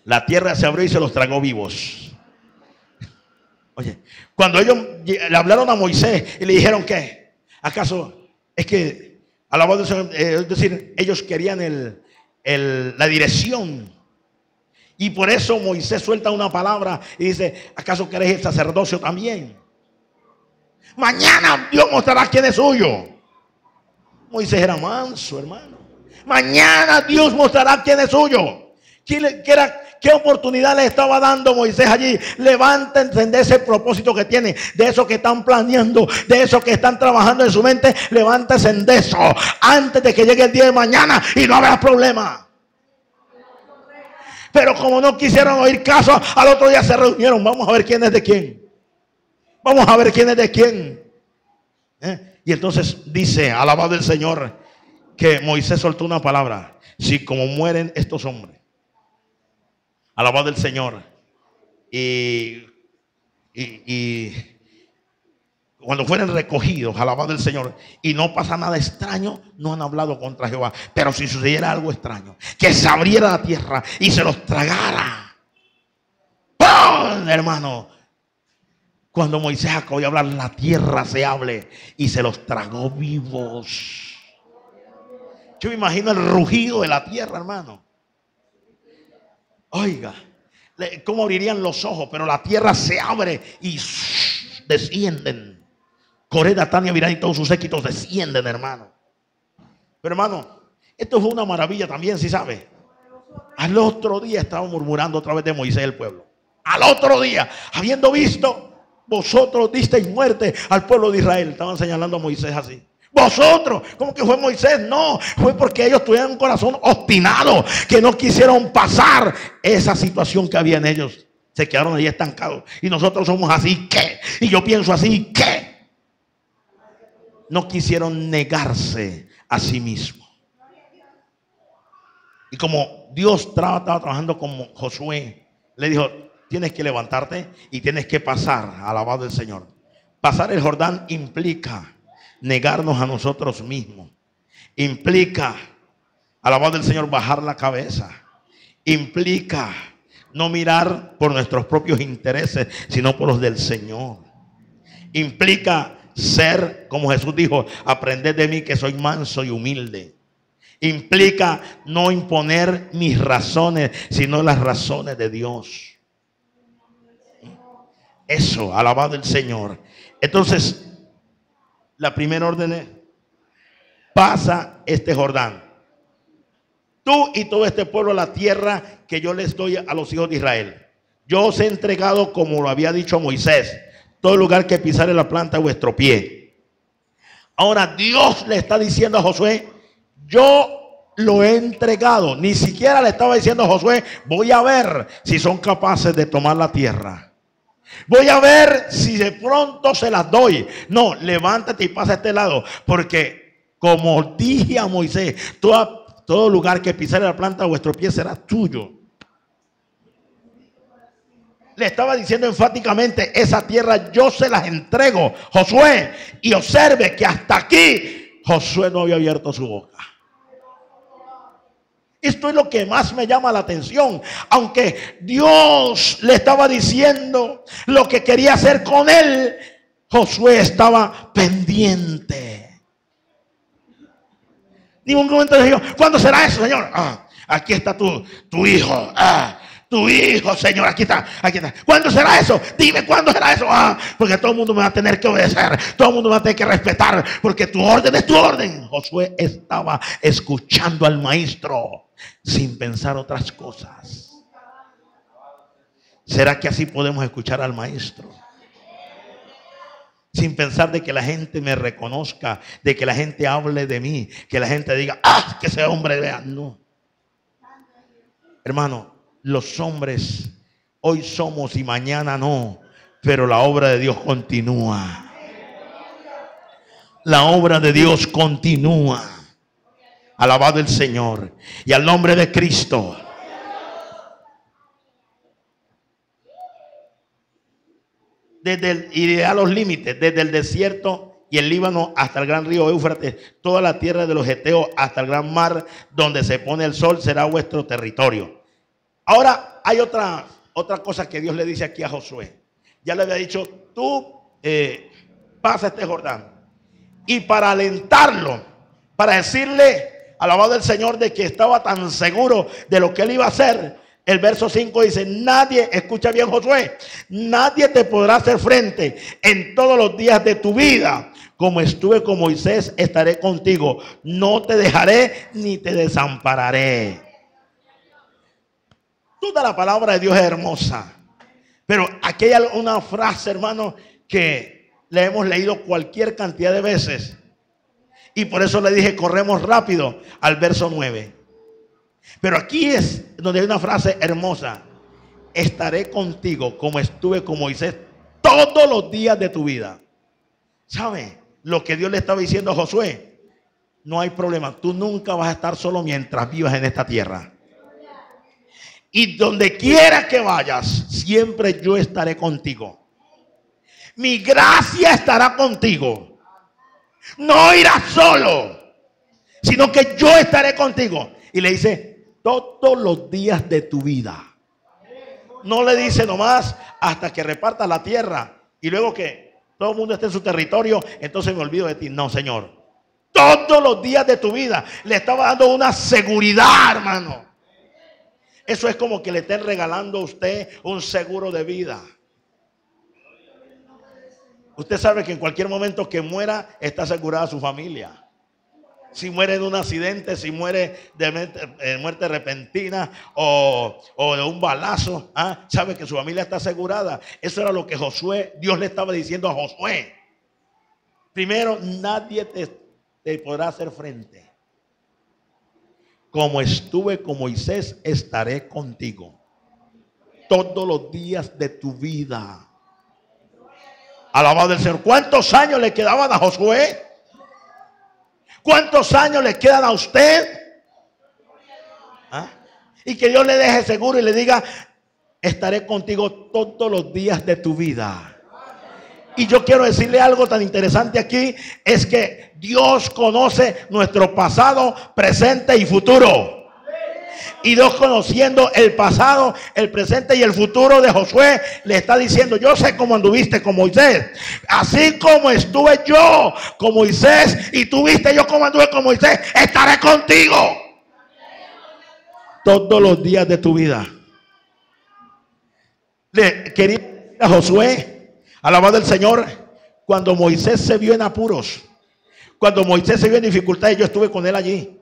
La tierra se abrió y se los tragó vivos. Oye, cuando ellos le hablaron a Moisés y le dijeron: ¿qué? ¿Acaso es que, alabado el Señor, es decir, ellos querían la dirección? Y por eso Moisés suelta una palabra y dice: ¿acaso queréis el sacerdocio también? Mañana Dios mostrará quién es suyo. Moisés era manso, hermano. Mañana Dios mostrará quién es suyo. ¿Qué oportunidad le estaba dando Moisés allí? Levántense de ese propósito que tienen, de eso que están planeando, de eso que están trabajando en su mente. Levántense de eso antes de que llegue el día de mañana y no habrá problema. Pero como no quisieron oír caso, al otro día se reunieron. Vamos a ver quién es de quién. Vamos a ver quién es de quién. Y entonces dice, alabado el Señor, que Moisés soltó una palabra: si como mueren estos hombres, alabado el Señor, y cuando fueren recogidos, alabado el Señor, y no pasa nada extraño, no han hablado contra Jehová. Pero si sucediera algo extraño, que se abriera la tierra y se los tragara. ¡Pum! Hermano, cuando Moisés acabó de hablar, la tierra se abre y se los tragó vivos. Yo me imagino el rugido de la tierra, hermano. Oiga, cómo abrirían los ojos, pero la tierra se abre y descienden. Coré, Datán y Abirán y todos sus séquitos descienden, hermano. Pero hermano, esto fue una maravilla también, si sabe. Al otro día estaban murmurando otra vez de Moisés el pueblo. Al otro día, habiendo visto, vosotros disteis muerte al pueblo de Israel. Estaban señalando a Moisés así. Vosotros, ¿cómo que fue Moisés? No, fue porque ellos tuvieron un corazón obstinado, que no quisieron pasar esa situación que había en ellos. Se quedaron ahí estancados. Y nosotros somos así, ¿qué? Y yo pienso así, ¿qué? No quisieron negarse a sí mismos. Y como Dios estaba trabajando con Josué, le dijo: tienes que levantarte y tienes que pasar, alabado el Señor. Pasar el Jordán implica negarnos a nosotros mismos. Implica, alabado el Señor, bajar la cabeza. Implica no mirar por nuestros propios intereses, sino por los del Señor. Implica ser, como Jesús dijo: aprended de mí que soy manso y humilde. Implica no imponer mis razones, sino las razones de Dios. Eso, alabado el Señor. Entonces, la primera orden es: pasa este Jordán, tú y todo este pueblo, a la tierra que yo les doy a los hijos de Israel. Yo os he entregado, como lo había dicho Moisés, todo lugar que pisare la planta de vuestro pie. Ahora Dios le está diciendo a Josué: yo lo he entregado. Ni siquiera le estaba diciendo a Josué: voy a ver si son capaces de tomar la tierra. Voy a ver si de pronto se las doy. No, levántate y pasa a este lado. Porque como dije a Moisés, todo lugar que pisare la planta de vuestro pie será tuyo. Le estaba diciendo enfáticamente: esa tierra yo se las entrego, Josué. Y observe que hasta aquí Josué no había abierto su boca. Esto es lo que más me llama la atención. Aunque Dios le estaba diciendo lo que quería hacer con él, Josué estaba pendiente. Ningún momento dijo: ¿cuándo será eso, Señor? aquí está tu hijo. Tu hijo, Señor, aquí está, aquí está. ¿Cuándo será eso? Dime, ¿cuándo será eso? Porque todo el mundo me va a tener que obedecer. Todo el mundo me va a tener que respetar. Porque tu orden es tu orden. Josué estaba escuchando al maestro sin pensar otras cosas. ¿Será que así podemos escuchar al maestro? Sin pensar de que la gente me reconozca, de que la gente hable de mí, que la gente diga, que ese hombre vea. No. Hermano, los hombres hoy somos y mañana no, pero la obra de Dios continúa. La obra de Dios continúa. Alabado el Señor. Y al nombre de Cristo. Iré a los límites, desde el desierto y el Líbano hasta el gran río Éufrates, toda la tierra de los Eteos hasta el gran mar donde se pone el sol será vuestro territorio. Ahora hay otra cosa que Dios le dice aquí a Josué. Ya le había dicho, tú pasa este Jordán. Y para alentarlo, para decirle, alabado el Señor, de que estaba tan seguro de lo que él iba a hacer, el verso 5 dice, nadie, escucha bien Josué, nadie te podrá hacer frente en todos los días de tu vida. Como estuve con Moisés, estaré contigo. No te dejaré ni te desampararé. Toda la palabra de Dios es hermosa. Pero aquí hay una frase, hermano, que le hemos leído cualquier cantidad de veces. Y por eso le dije, corremos rápido al verso 9. Pero aquí es donde hay una frase hermosa. Estaré contigo como estuve con Moisés todos los días de tu vida. ¿Sabe lo que Dios le estaba diciendo a Josué? No hay problema. Tú nunca vas a estar solo mientras vivas en esta tierra. Y donde quiera que vayas, siempre yo estaré contigo. Mi gracia estará contigo. No irás solo, sino que yo estaré contigo. Y le dice, todos los días de tu vida. No le dice nomás hasta que repartas la tierra y luego que todo el mundo esté en su territorio, entonces me olvido de ti. No, Señor. Todos los días de tu vida. Le estaba dando una seguridad, hermano. Eso es como que le estén regalando a usted un seguro de vida. Usted sabe que en cualquier momento que muera está asegurada su familia. Si muere de un accidente, si muere de muerte repentina o de un balazo, sabe que su familia está asegurada. Eso era lo que Dios le estaba diciendo a Josué. Primero, nadie te podrá hacer frente. Como estuve con Moisés, estaré contigo todos los días de tu vida. Alabado el Señor. ¿Cuántos años le quedaban a Josué? ¿Cuántos años le quedan a usted? Y que Dios le deje seguro y le diga, estaré contigo todos los días de tu vida. Y yo quiero decirle algo tan interesante aquí, es que Dios conoce nuestro pasado, presente y futuro. Y Dios, conociendo el pasado, el presente y el futuro de Josué, le está diciendo, yo sé cómo anduviste con Moisés. Así como estuve yo con Moisés y tú viste yo cómo anduve con Moisés, estaré contigo todos los días de tu vida. Le quería decir a Josué, alabado el Señor, cuando Moisés se vio en apuros, cuando Moisés se vio en dificultades, yo estuve con él allí.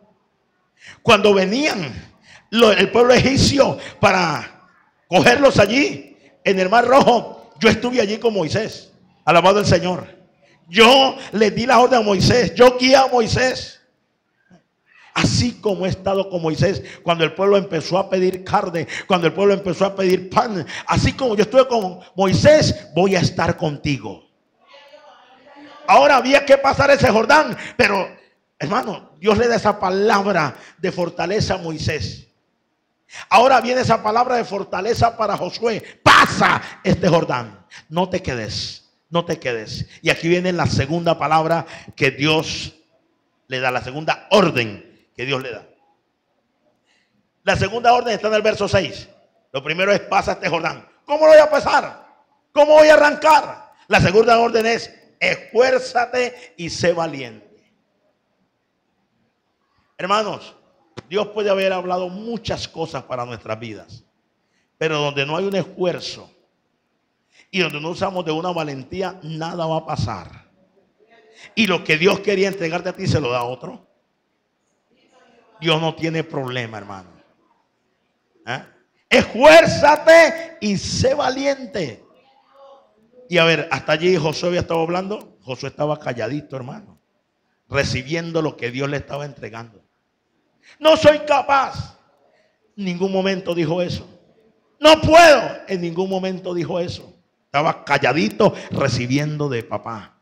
Cuando venían el pueblo egipcio para cogerlos allí en el Mar Rojo, yo estuve allí con Moisés. Alabado el Señor. Yo le di la orden a Moisés, yo guié a Moisés. Así como he estado con Moisés cuando el pueblo empezó a pedir carne, cuando el pueblo empezó a pedir pan, así como yo estuve con Moisés, voy a estar contigo. Ahora había que pasar ese Jordán, pero hermano, Dios le da esa palabra de fortaleza a Moisés. Ahora viene esa palabra de fortaleza para Josué. Pasa este Jordán, no te quedes, no te quedes. Y aquí viene la segunda palabra que Dios le da, la segunda orden que Dios le da. La segunda orden está en el verso 6. Lo primero es pasa este Jordán. ¿Cómo lo voy a pasar? ¿Cómo voy a arrancar? La segunda orden es esfuérzate y sé valiente. Hermanos, Dios puede haber hablado muchas cosas para nuestras vidas, pero donde no hay un esfuerzo y donde no usamos de una valentía, nada va a pasar. Y lo que Dios quería entregarte a ti se lo da a otro. Dios no tiene problema, hermano. Esfuérzate y sé valiente. Y a ver, hasta allí Josué había estado hablando. Josué estaba calladito, hermano, recibiendo lo que Dios le estaba entregando. No soy capaz. En ningún momento dijo eso. No puedo. En ningún momento dijo eso. Estaba calladito recibiendo de papá.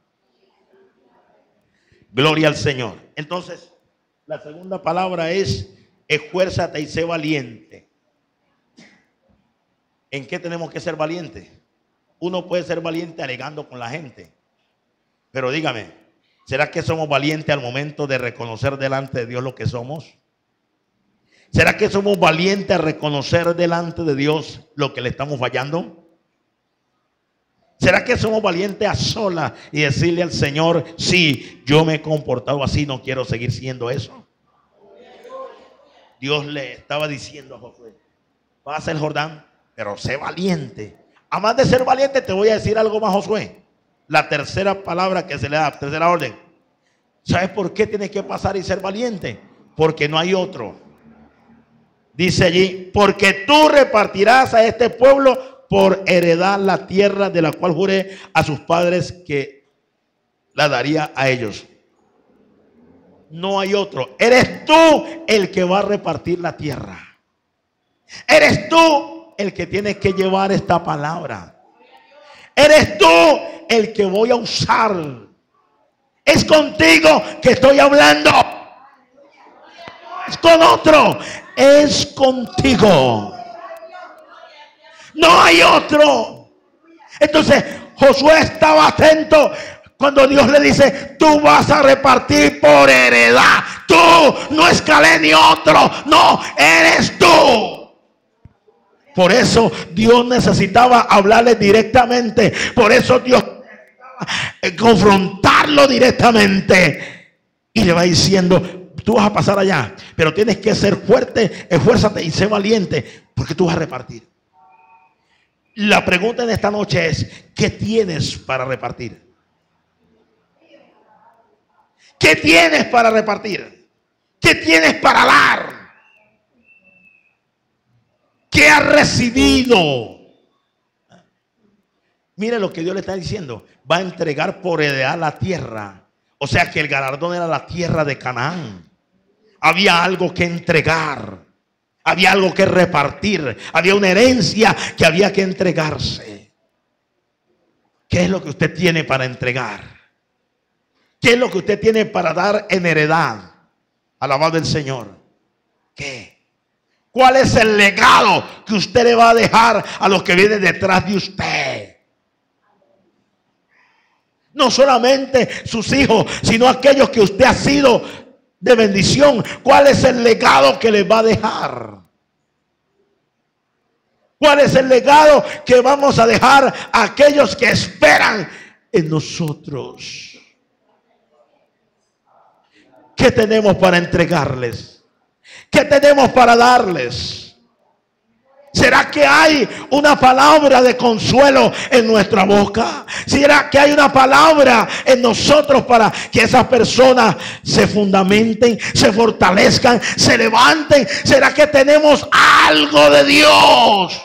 Gloria al Señor. Entonces, la segunda palabra es esfuérzate y sé valiente. ¿En qué tenemos que ser valientes? Uno puede ser valiente alegando con la gente. Pero dígame, ¿será que somos valientes al momento de reconocer delante de Dios lo que somos? ¿Será que somos valientes a reconocer delante de Dios lo que le estamos fallando? ¿Será que somos valientes a solas y decirle al Señor, sí, yo me he comportado así, no quiero seguir siendo eso? Dios le estaba diciendo a Josué, pasa el Jordán, pero sé valiente. Además de ser valiente, te voy a decir algo más, Josué. La tercera palabra que se le da, tercera orden. ¿Sabes por qué tienes que pasar y ser valiente? Porque no hay otro. Dice allí, porque tú repartirás a este pueblo por heredad la tierra de la cual juré a sus padres que la daría a ellos. No hay otro. Eres tú el que va a repartir la tierra. Eres tú el que tienes que llevar esta palabra. Eres tú el que voy a usar. Es contigo que estoy hablando. Es con otro. Es contigo. No hay otro. Entonces Josué estaba atento cuando Dios le dice, tú vas a repartir por heredad. Tú, no es Caleb ni otro. No, eres tú. Por eso Dios necesitaba hablarle directamente. Por eso Dios confrontarlo directamente. Y le va diciendo, tú vas a pasar allá, pero tienes que ser fuerte, esfuérzate y sé valiente, porque tú vas a repartir. La pregunta en esta noche es, ¿qué tienes para repartir? ¿Qué tienes para repartir? ¿Qué tienes para dar? ¿Qué has recibido? Mire lo que Dios le está diciendo. Va a entregar por heredad la tierra. O sea que el galardón era la tierra de Canaán. Había algo que entregar. Había algo que repartir. Había una herencia que había que entregarse. ¿Qué es lo que usted tiene para entregar? ¿Qué es lo que usted tiene para dar en heredad? Alabado el Señor. ¿Qué? ¿Cuál es el legado que usted le va a dejar a los que vienen detrás de usted? No solamente sus hijos, sino aquellos que usted ha sido de bendición. ¿Cuál es el legado que les va a dejar? ¿Cuál es el legado que vamos a dejar a aquellos que esperan en nosotros? ¿Qué tenemos para entregarles? ¿Qué tenemos para darles? ¿Será que hay una palabra de consuelo en nuestra boca? ¿Será que hay una palabra en nosotros para que esas personas se fundamenten, se fortalezcan, se levanten? ¿Será que tenemos algo de Dios?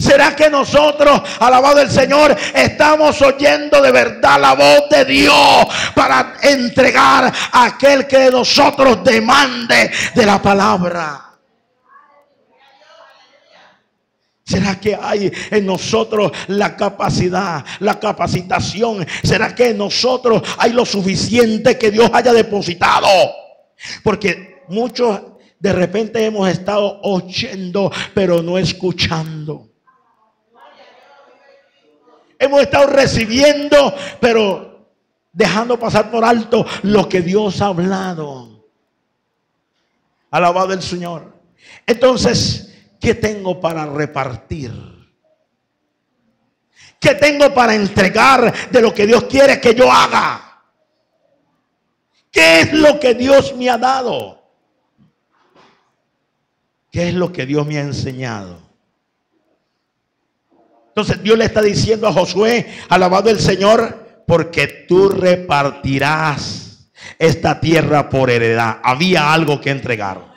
¿Será que nosotros, alabado el Señor, estamos oyendo de verdad la voz de Dios para entregar a aquel que de nosotros demande de la palabra? ¿Será que hay en nosotros la capacidad, la capacitación? ¿Será que en nosotros hay lo suficiente que Dios haya depositado? Porque muchos de repente hemos estado oyendo, pero no escuchando. Hemos estado recibiendo, pero dejando pasar por alto lo que Dios ha hablado. Alabado el Señor. Entonces, ¿qué tengo para repartir? ¿Qué tengo para entregar de lo que Dios quiere que yo haga? ¿Qué es lo que Dios me ha dado? ¿Qué es lo que Dios me ha enseñado? Entonces Dios le está diciendo a Josué, alabado el Señor, porque tú repartirás esta tierra por heredad. Había algo que entregar.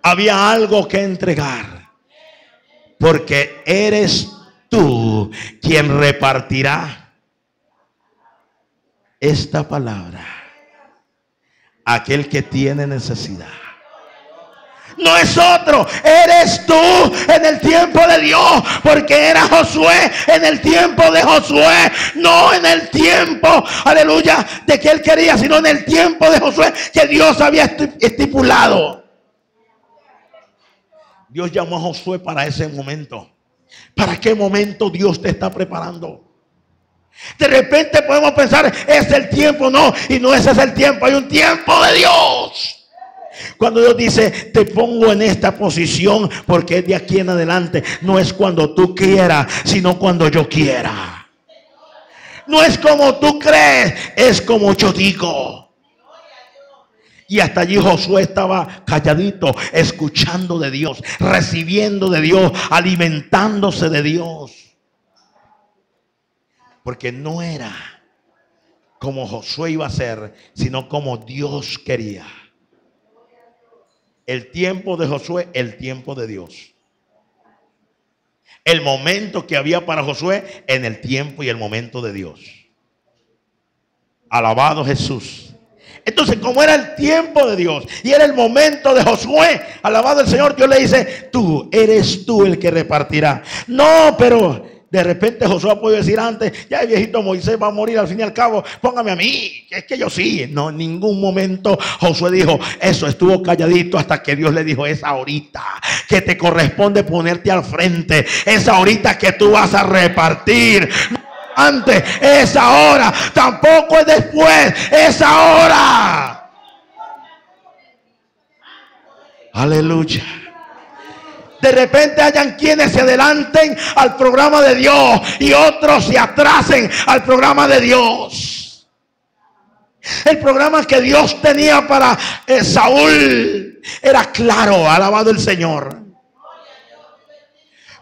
Había algo que entregar. Porque eres tú quien repartirá esta palabra a aquel que tiene necesidad. No es otro, eres tú en el tiempo de Dios, porque era Josué en el tiempo de Josué, no en el tiempo, aleluya, de que él quería, sino en el tiempo de Josué que Dios había estipulado. Dios llamó a Josué para ese momento. ¿Para qué momento Dios te está preparando? De repente podemos pensar, es el tiempo, no, y no ese es el tiempo, hay un tiempo de Dios. Cuando Dios dice, te pongo en esta posición porque es de aquí en adelante, no es cuando tú quieras, sino cuando yo quiera. No es como tú crees, es como yo digo. Y hasta allí Josué estaba calladito, escuchando de Dios, recibiendo de Dios, alimentándose de Dios. Porque no era como Josué iba a ser, sino como Dios quería. El tiempo de Josué, el tiempo de Dios. El momento que había para Josué en el tiempo y el momento de Dios. Alabado Jesús. Entonces, como era el tiempo de Dios y era el momento de Josué, alabado el Señor, Dios le dice, tú, eres tú el que repartirá. No, pero de repente Josué ha podido decir antes, ya el viejito Moisés va a morir al fin y al cabo, póngame a mí, que es que yo sí. No, en ningún momento Josué dijo eso, estuvo calladito hasta que Dios le dijo, es ahorita que te corresponde ponerte al frente, es ahorita que tú vas a repartir. Antes, es ahora, tampoco es después, es ahora. Aleluya. De repente hayan quienes se adelanten al programa de Dios y otros se atrasen al programa de Dios. El programa que Dios tenía para Saúl era claro, alabado el Señor.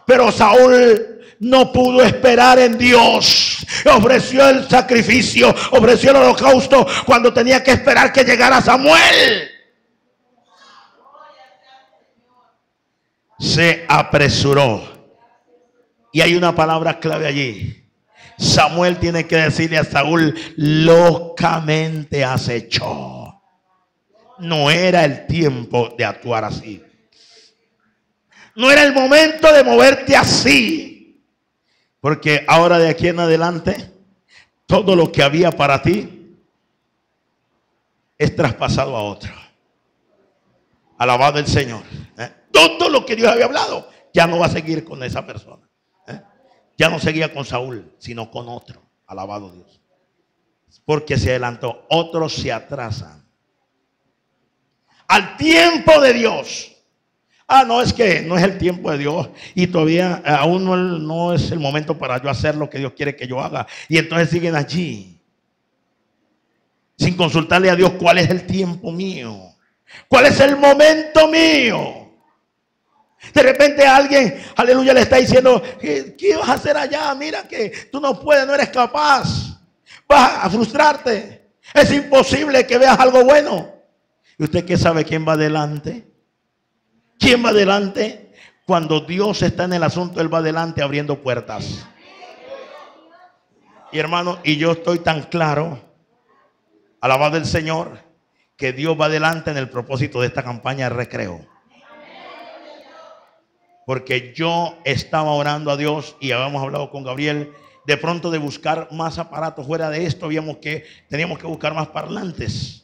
Pero Saúl no pudo esperar en Dios. Ofreció el sacrificio, ofreció el holocausto cuando tenía que esperar que llegara Samuel. Se apresuró. Y hay una palabra clave allí. Samuel tiene que decirle a Saúl, locamente has hecho. No era el tiempo de actuar así. No era el momento de moverte así. Porque ahora de aquí en adelante, todo lo que había para ti es traspasado a otro. Alabado el Señor. Todo lo que Dios había hablado ya no va a seguir con esa persona. Ya no seguía con Saúl, sino con otro. Alabado Dios. Porque se adelantó. Otros se atrasan al tiempo de Dios. No, es que no es el tiempo de Dios y todavía aún no es el momento para yo hacer lo que Dios quiere que yo haga. Y entonces siguen allí sin consultarle a Dios cuál es el tiempo mío, cuál es el momento mío. De repente alguien, aleluya, le está diciendo, ¿qué vas a hacer allá? Mira que tú no puedes, no eres capaz, vas a frustrarte, es imposible que veas algo bueno. ¿Y usted qué sabe quién va adelante? ¿Quién va adelante? Cuando Dios está en el asunto, Él va adelante abriendo puertas. Y hermano, y yo estoy tan claro, alabado el Señor, que Dios va adelante en el propósito de esta campaña de recreo. Porque yo estaba orando a Dios y habíamos hablado con Gabriel de pronto de buscar más aparatos fuera de esto. Teníamos que buscar más parlantes.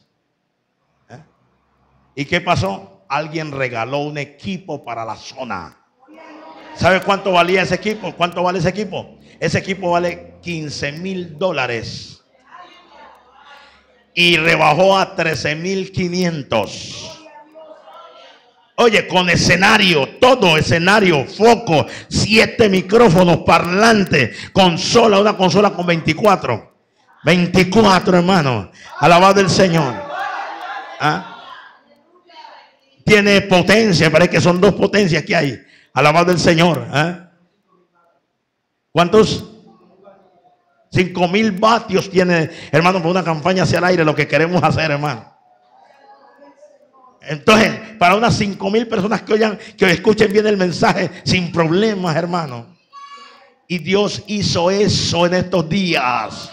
¿Y qué pasó? Alguien regaló un equipo para la zona. ¿Sabe cuánto valía ese equipo? ¿Cuánto vale ese equipo? Ese equipo vale $15,000 y rebajó a 13,500. Oye, con escenario, todo escenario, foco, 7 micrófonos, parlantes, consola, una consola con 24. 24, hermano. Alabado el Señor. ¿Ah? Tiene potencia, parece que son dos potencias que hay. Alabado el Señor. ¿Ah? ¿Cuántos? 5,000 vatios tiene, hermano, para una campaña hacia el aire, lo que queremos hacer, hermano. Entonces, para unas 5,000 personas que oigan, que escuchen bien el mensaje, sin problemas, hermano. Y Dios hizo eso en estos días.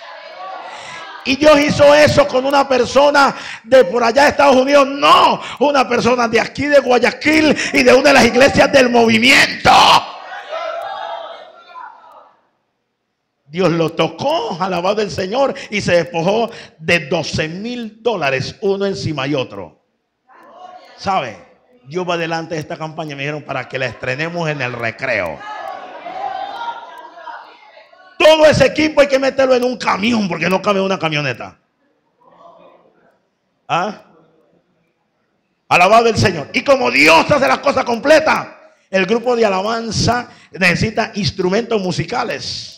Y Dios hizo eso con una persona de por allá de Estados Unidos. No, una persona de aquí de Guayaquil y de una de las iglesias del movimiento. Dios lo tocó, alabado el Señor, y se despojó de $12,000, uno encima y otro. ¿Sabe? Dios va adelante de esta campaña, me dijeron, para que la estrenemos en el recreo. Todo ese equipo hay que meterlo en un camión porque no cabe en una camioneta. ¿Ah? Alabado el Señor. Y como Dios hace las cosas completas, el grupo de alabanza necesita instrumentos musicales.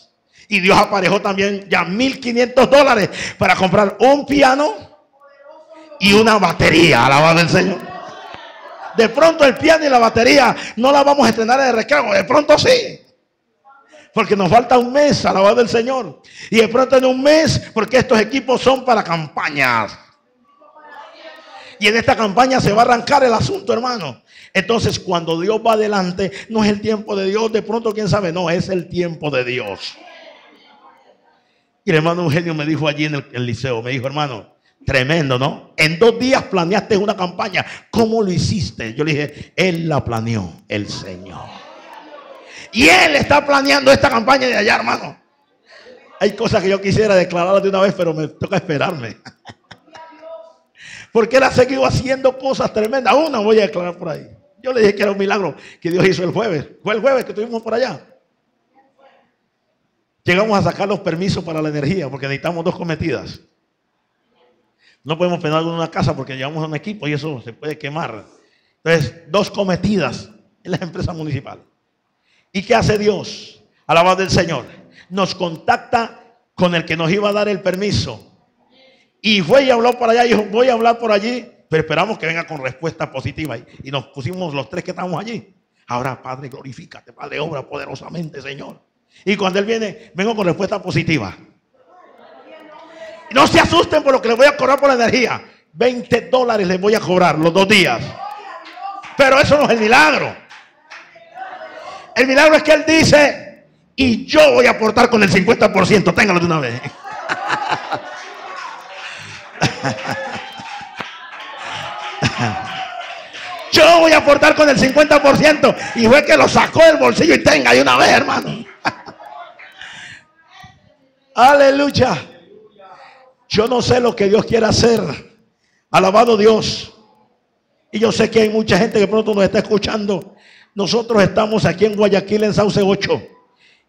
Y Dios aparejó también ya $1,500 para comprar un piano y una batería. Alabado el Señor. De pronto el piano y la batería no la vamos a estrenar en el recreo. De pronto sí. Porque nos falta un mes, alabado el Señor. Y de pronto en un mes, porque estos equipos son para campañas. Y en esta campaña se va a arrancar el asunto, hermano. Entonces, cuando Dios va adelante, no es el tiempo de Dios. De pronto, quién sabe, no, es el tiempo de Dios. Y el hermano Eugenio me dijo allí en el liceo, me dijo, hermano, tremendo, ¿no? En 2 días planeaste una campaña. ¿Cómo lo hiciste? Yo le dije, Él la planeó, el Señor. Y Él está planeando esta campaña de allá, hermano. Hay cosas que yo quisiera declararlas de una vez, pero me toca esperarme. Porque Él ha seguido haciendo cosas tremendas. Una voy a declarar por ahí. Yo le dije que era un milagro que Dios hizo el jueves. Fue el jueves que estuvimos por allá. Llegamos a sacar los permisos para la energía porque necesitamos 2 cometidas. No podemos pegar en una casa porque llevamos un equipo y eso se puede quemar. Entonces, 2 cometidas en la empresa municipal. ¿Y qué hace Dios? Alabado el Señor. Nos contacta con el que nos iba a dar el permiso. Y fue y habló por allá y dijo, voy a hablar por allí, pero esperamos que venga con respuesta positiva. Y nos pusimos los 3 que estamos allí. Ahora, Padre, glorifícate, Padre, obra poderosamente, Señor. Y cuando Él viene, vengo con respuesta positiva. No se asusten por lo que les voy a cobrar por la energía. $20 les voy a cobrar los 2 días. Pero eso no es el milagro. El milagro es que Él dice, y yo voy a aportar con el 50%. Téngalo de una vez. Yo voy a aportar con el 50%. Y fue que lo sacó del bolsillo y tenga de una vez, hermano. Aleluya. Yo no sé lo que Dios quiere hacer. Alabado Dios. Y yo sé que hay mucha gente que pronto nos está escuchando. Nosotros estamos aquí en Guayaquil, en Sauce 8.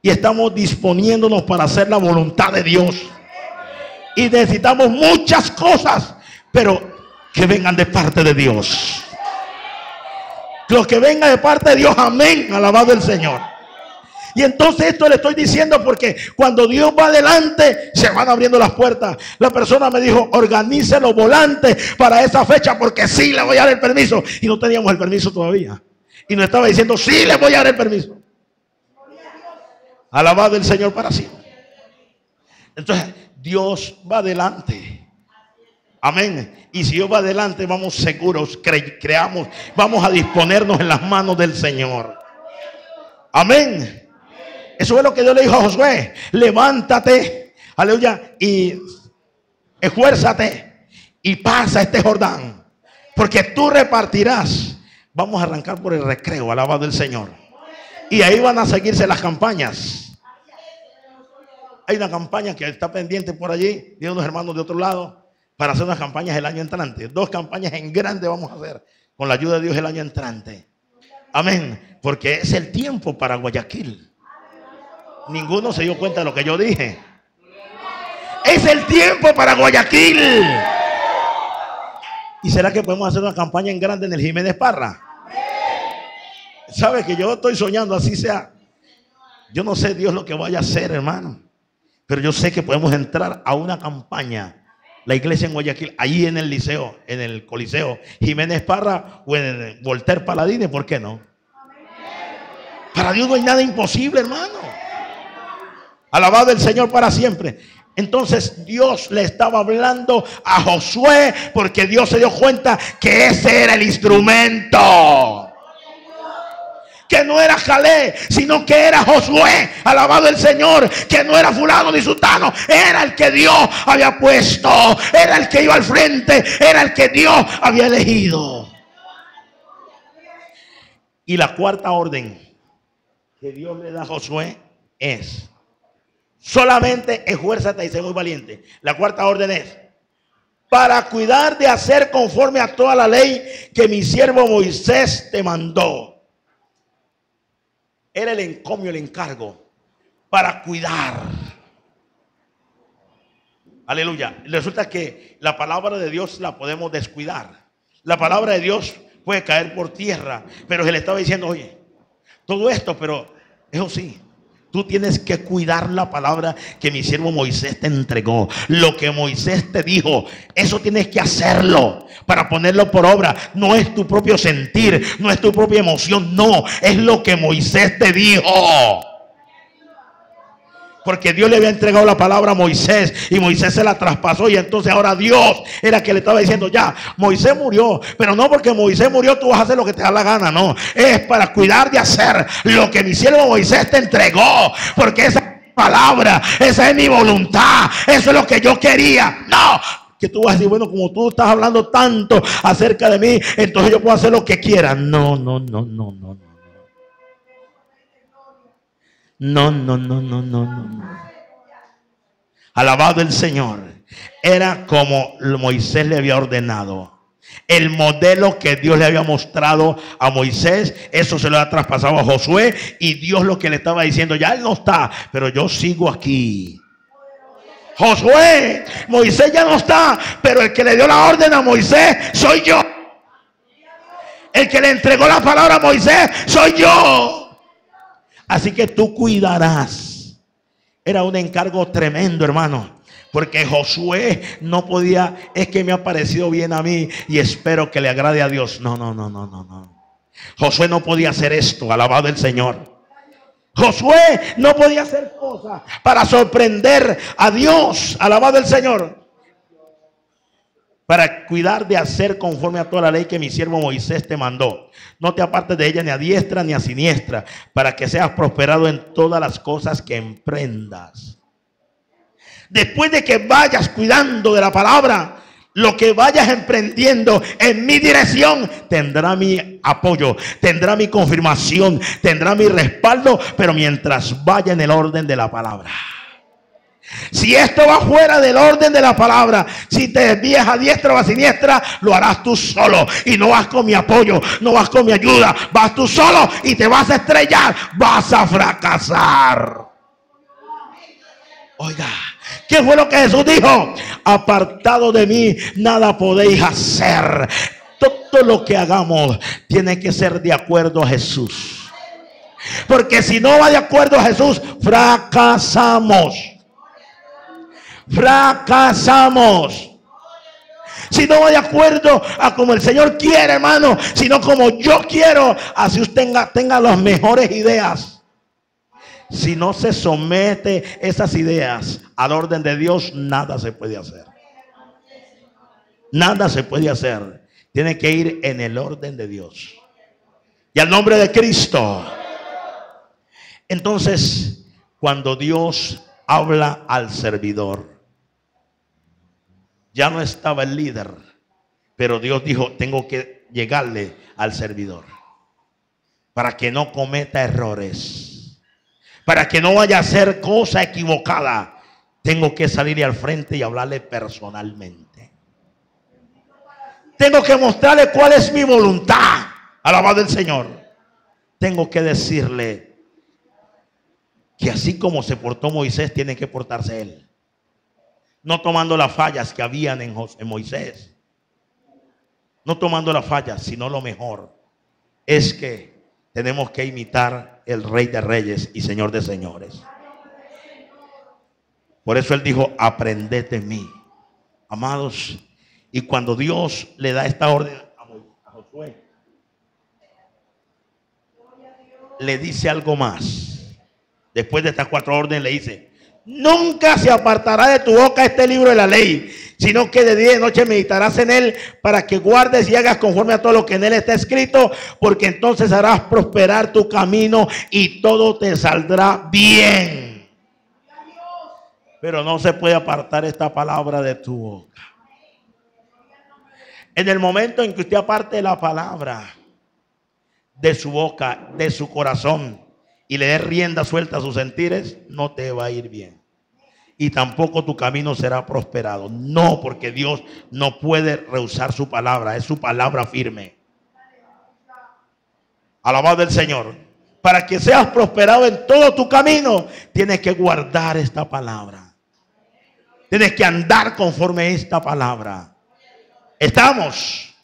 Y estamos disponiéndonos para hacer la voluntad de Dios. Y necesitamos muchas cosas, pero que vengan de parte de Dios. Los que vengan de parte de Dios, amén. Alabado el Señor. Y entonces esto le estoy diciendo porque cuando Dios va adelante, se van abriendo las puertas. La persona me dijo, organice los volantes para esa fecha porque sí le voy a dar el permiso. Y no teníamos el permiso todavía. Y nos estaba diciendo, sí le voy a dar el permiso. Alabado el Señor para siempre. Entonces, Dios va adelante. Amén. Y si Dios va adelante, vamos seguros, creamos, vamos a disponernos en las manos del Señor. Amén. Eso es lo que Dios le dijo a Josué. Levántate, aleluya, y esfuérzate y pasa este Jordán, porque tú repartirás. Vamos a arrancar por el recreo, alabado el Señor. Y ahí van a seguirse las campañas. Hay una campaña que está pendiente por allí de unos hermanos de otro lado para hacer unas campañas el año entrante. 2 campañas en grande vamos a hacer con la ayuda de Dios el año entrante. Amén. Porque es el tiempo para Guayaquil. Ninguno se dio cuenta de lo que yo dije. Es el tiempo para Guayaquil. ¿Y será que podemos hacer una campaña en grande en el Jiménez Parra? ¿Sabe que yo estoy soñando así sea? Yo no sé Dios lo que vaya a hacer, hermano. Pero yo sé que podemos entrar a una campaña. La iglesia en Guayaquil, allí en el liceo, en el Coliseo Jiménez Parra o en el Voltaire Paladines, ¿por qué no? Para Dios no hay nada imposible, hermano. Alabado el Señor para siempre. Entonces Dios le estaba hablando a Josué porque Dios se dio cuenta que ese era el instrumento. Que no era Caleb, sino que era Josué. Alabado el Señor. Que no era fulano ni sutano. Era el que Dios había puesto. Era el que iba al frente. Era el que Dios había elegido. Y la cuarta orden que Dios le da a Josué es: solamente esfuérzate y sé muy valiente. La cuarta orden es: para cuidar de hacer conforme a toda la ley que mi siervo Moisés te mandó. Era el encomio, el encargo para cuidar. Aleluya. Resulta que la palabra de Dios la podemos descuidar. La palabra de Dios puede caer por tierra. Pero se le estaba diciendo: oye, todo esto, pero eso sí, tú tienes que cuidar la palabra que mi siervo Moisés te entregó. Lo que Moisés te dijo, eso tienes que hacerlo para ponerlo por obra. No es tu propio sentir, no es tu propia emoción, no, es lo que Moisés te dijo. Porque Dios le había entregado la palabra a Moisés y Moisés se la traspasó, y entonces ahora Dios era que le estaba diciendo: ya, Moisés murió, pero no porque Moisés murió tú vas a hacer lo que te da la gana, no, es para cuidar de hacer lo que mi siervo Moisés te entregó, porque esa palabra, esa es mi voluntad, eso es lo que yo quería. No, que tú vas a decir: bueno, como tú estás hablando tanto acerca de mí, entonces yo puedo hacer lo que quiera. No. No. Alabado el Señor. Era como Moisés le había ordenado. El modelo que Dios le había mostrado a Moisés, eso se lo ha traspasado a Josué. Y Dios lo que le estaba diciendo: ya él no está, pero yo sigo aquí. Josué, Moisés ya no está, pero el que le dio la orden a Moisés soy yo. El que le entregó la palabra a Moisés soy yo. Así que tú cuidarás. Era un encargo tremendo, hermano. Porque Josué no podía: es que me ha parecido bien a mí y espero que le agrade a Dios. No. Josué no podía hacer esto. Alabado el Señor. Josué no podía hacer cosas para sorprender a Dios. Alabado el Señor. Para cuidar de hacer conforme a toda la ley que mi siervo Moisés te mandó. No te apartes de ella ni a diestra ni a siniestra, para que seas prosperado en todas las cosas que emprendas. Después de que vayas cuidando de la palabra, lo que vayas emprendiendo en mi dirección tendrá mi apoyo, tendrá mi confirmación, tendrá mi respaldo, pero mientras vaya en el orden de la palabra. Si esto va fuera del orden de la palabra, si te desvías a diestra o a siniestra, lo harás tú solo. Y no vas con mi apoyo, no vas con mi ayuda. Vas tú solo y te vas a estrellar. Vas a fracasar. Oiga, ¿qué fue lo que Jesús dijo? Apartado de mí, nada podéis hacer. Todo lo que hagamos tiene que ser de acuerdo a Jesús. Porque si no va de acuerdo a Jesús, fracasamos. Fracasamos. Si no va de acuerdo a como el Señor quiere, hermano, sino como yo quiero, así usted tenga las mejores ideas. Si no se somete esas ideas al orden de Dios, nada se puede hacer. Nada se puede hacer. Tiene que ir en el orden de Dios. Y al nombre de Cristo. Entonces, cuando Dios habla al servidor, ya no estaba el líder, pero Dios dijo: tengo que llegarle al servidor para que no cometa errores, para que no vaya a hacer cosa equivocada. Tengo que salir al frente y hablarle personalmente. Tengo que mostrarle cuál es mi voluntad. Alabado el Señor. Tengo que decirle que así como se portó Moisés, tiene que portarse él. No tomando las fallas que habían en Moisés. No tomando las fallas, sino lo mejor. Es que tenemos que imitar el Rey de Reyes y Señor de Señores. Por eso él dijo, aprended de mí. Amados, y cuando Dios le da esta orden a Josué, le dice algo más. Después de estas 4 órdenes le dice, nunca se apartará de tu boca este libro de la ley, sino que de día y de noche meditarás en él, para que guardes y hagas conforme a todo lo que en él está escrito, porque entonces harás prosperar tu camino y todo te saldrá bien. Pero no se puede apartar esta palabra de tu boca. En el momento en que usted aparte la palabra de su boca, de su corazón, y le dé rienda suelta a sus sentires, no te va a ir bien. Y tampoco tu camino será prosperado. No, porque Dios no puede rehusar su palabra. Es su palabra firme. Alabado el Señor. Para que seas prosperado en todo tu camino, tienes que guardar esta palabra. Tienes que andar conforme a esta palabra. ¿Estamos?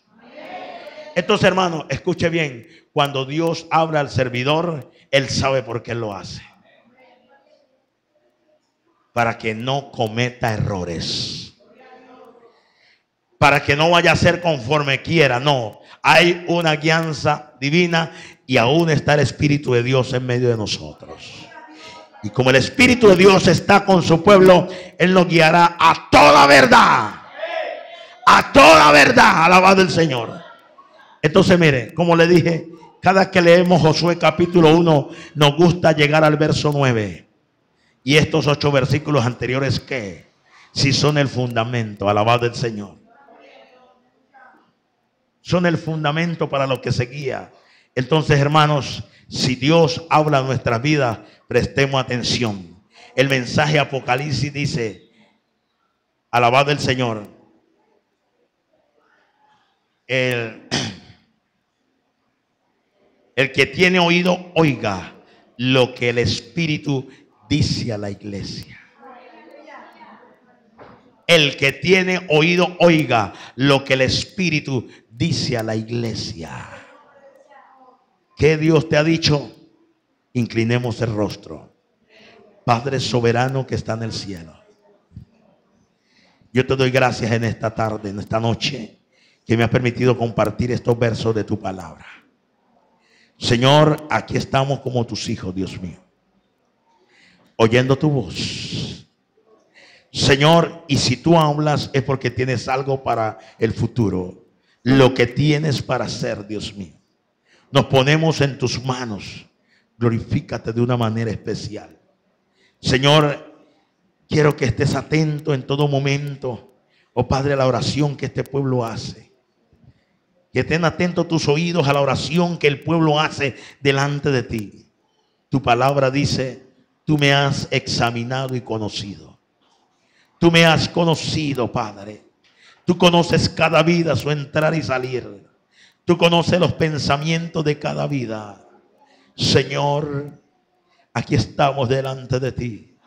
Entonces, hermano, escuche bien. Cuando Dios habla al servidor, Él sabe por qué lo hace. Para que no cometa errores. Para que no vaya a ser conforme quiera. No, hay una guianza divina y aún está el Espíritu de Dios en medio de nosotros. Y como el Espíritu de Dios está con su pueblo, Él nos guiará a toda verdad. A toda verdad, alabado el Señor. Entonces mire, como le dije, cada que leemos Josué capítulo 1, nos gusta llegar al verso 9. Y estos 8 versículos anteriores, ¿qué? Si son el fundamento, alabado el Señor. Son el fundamento para lo que se guía. Entonces, hermanos, si Dios habla en nuestras vidas, prestemos atención. El mensaje Apocalipsis dice, alabado el Señor, el que tiene oído, oiga lo que el Espíritu dice a la iglesia. El que tiene oído, oiga lo que el Espíritu dice a la iglesia. ¿Qué Dios te ha dicho? Inclinemos el rostro. Padre soberano que está en el cielo, yo te doy gracias en esta tarde, en esta noche, que me has permitido compartir estos versos de tu palabra. Señor, aquí estamos como tus hijos, Dios mío, oyendo tu voz. Señor, y si tú hablas es porque tienes algo para el futuro. Lo que tienes para hacer, Dios mío. Nos ponemos en tus manos. Glorifícate de una manera especial. Señor, quiero que estés atento en todo momento, oh Padre, a la oración que este pueblo hace. Que estén atentos tus oídos a la oración que el pueblo hace delante de ti. Tu palabra dice, tú me has examinado y conocido. Tú me has conocido, Padre. Tú conoces cada vida, su entrar y salir. Tú conoces los pensamientos de cada vida. Señor, aquí estamos delante de ti.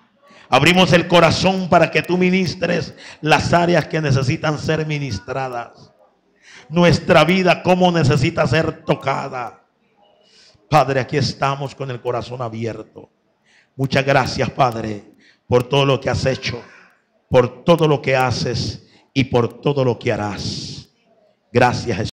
Abrimos el corazón para que tú ministres las áreas que necesitan ser ministradas. Nuestra vida, cómo necesita ser tocada. Padre, aquí estamos con el corazón abierto. Muchas gracias, Padre, por todo lo que has hecho, por todo lo que haces y por todo lo que harás. Gracias, Jesús.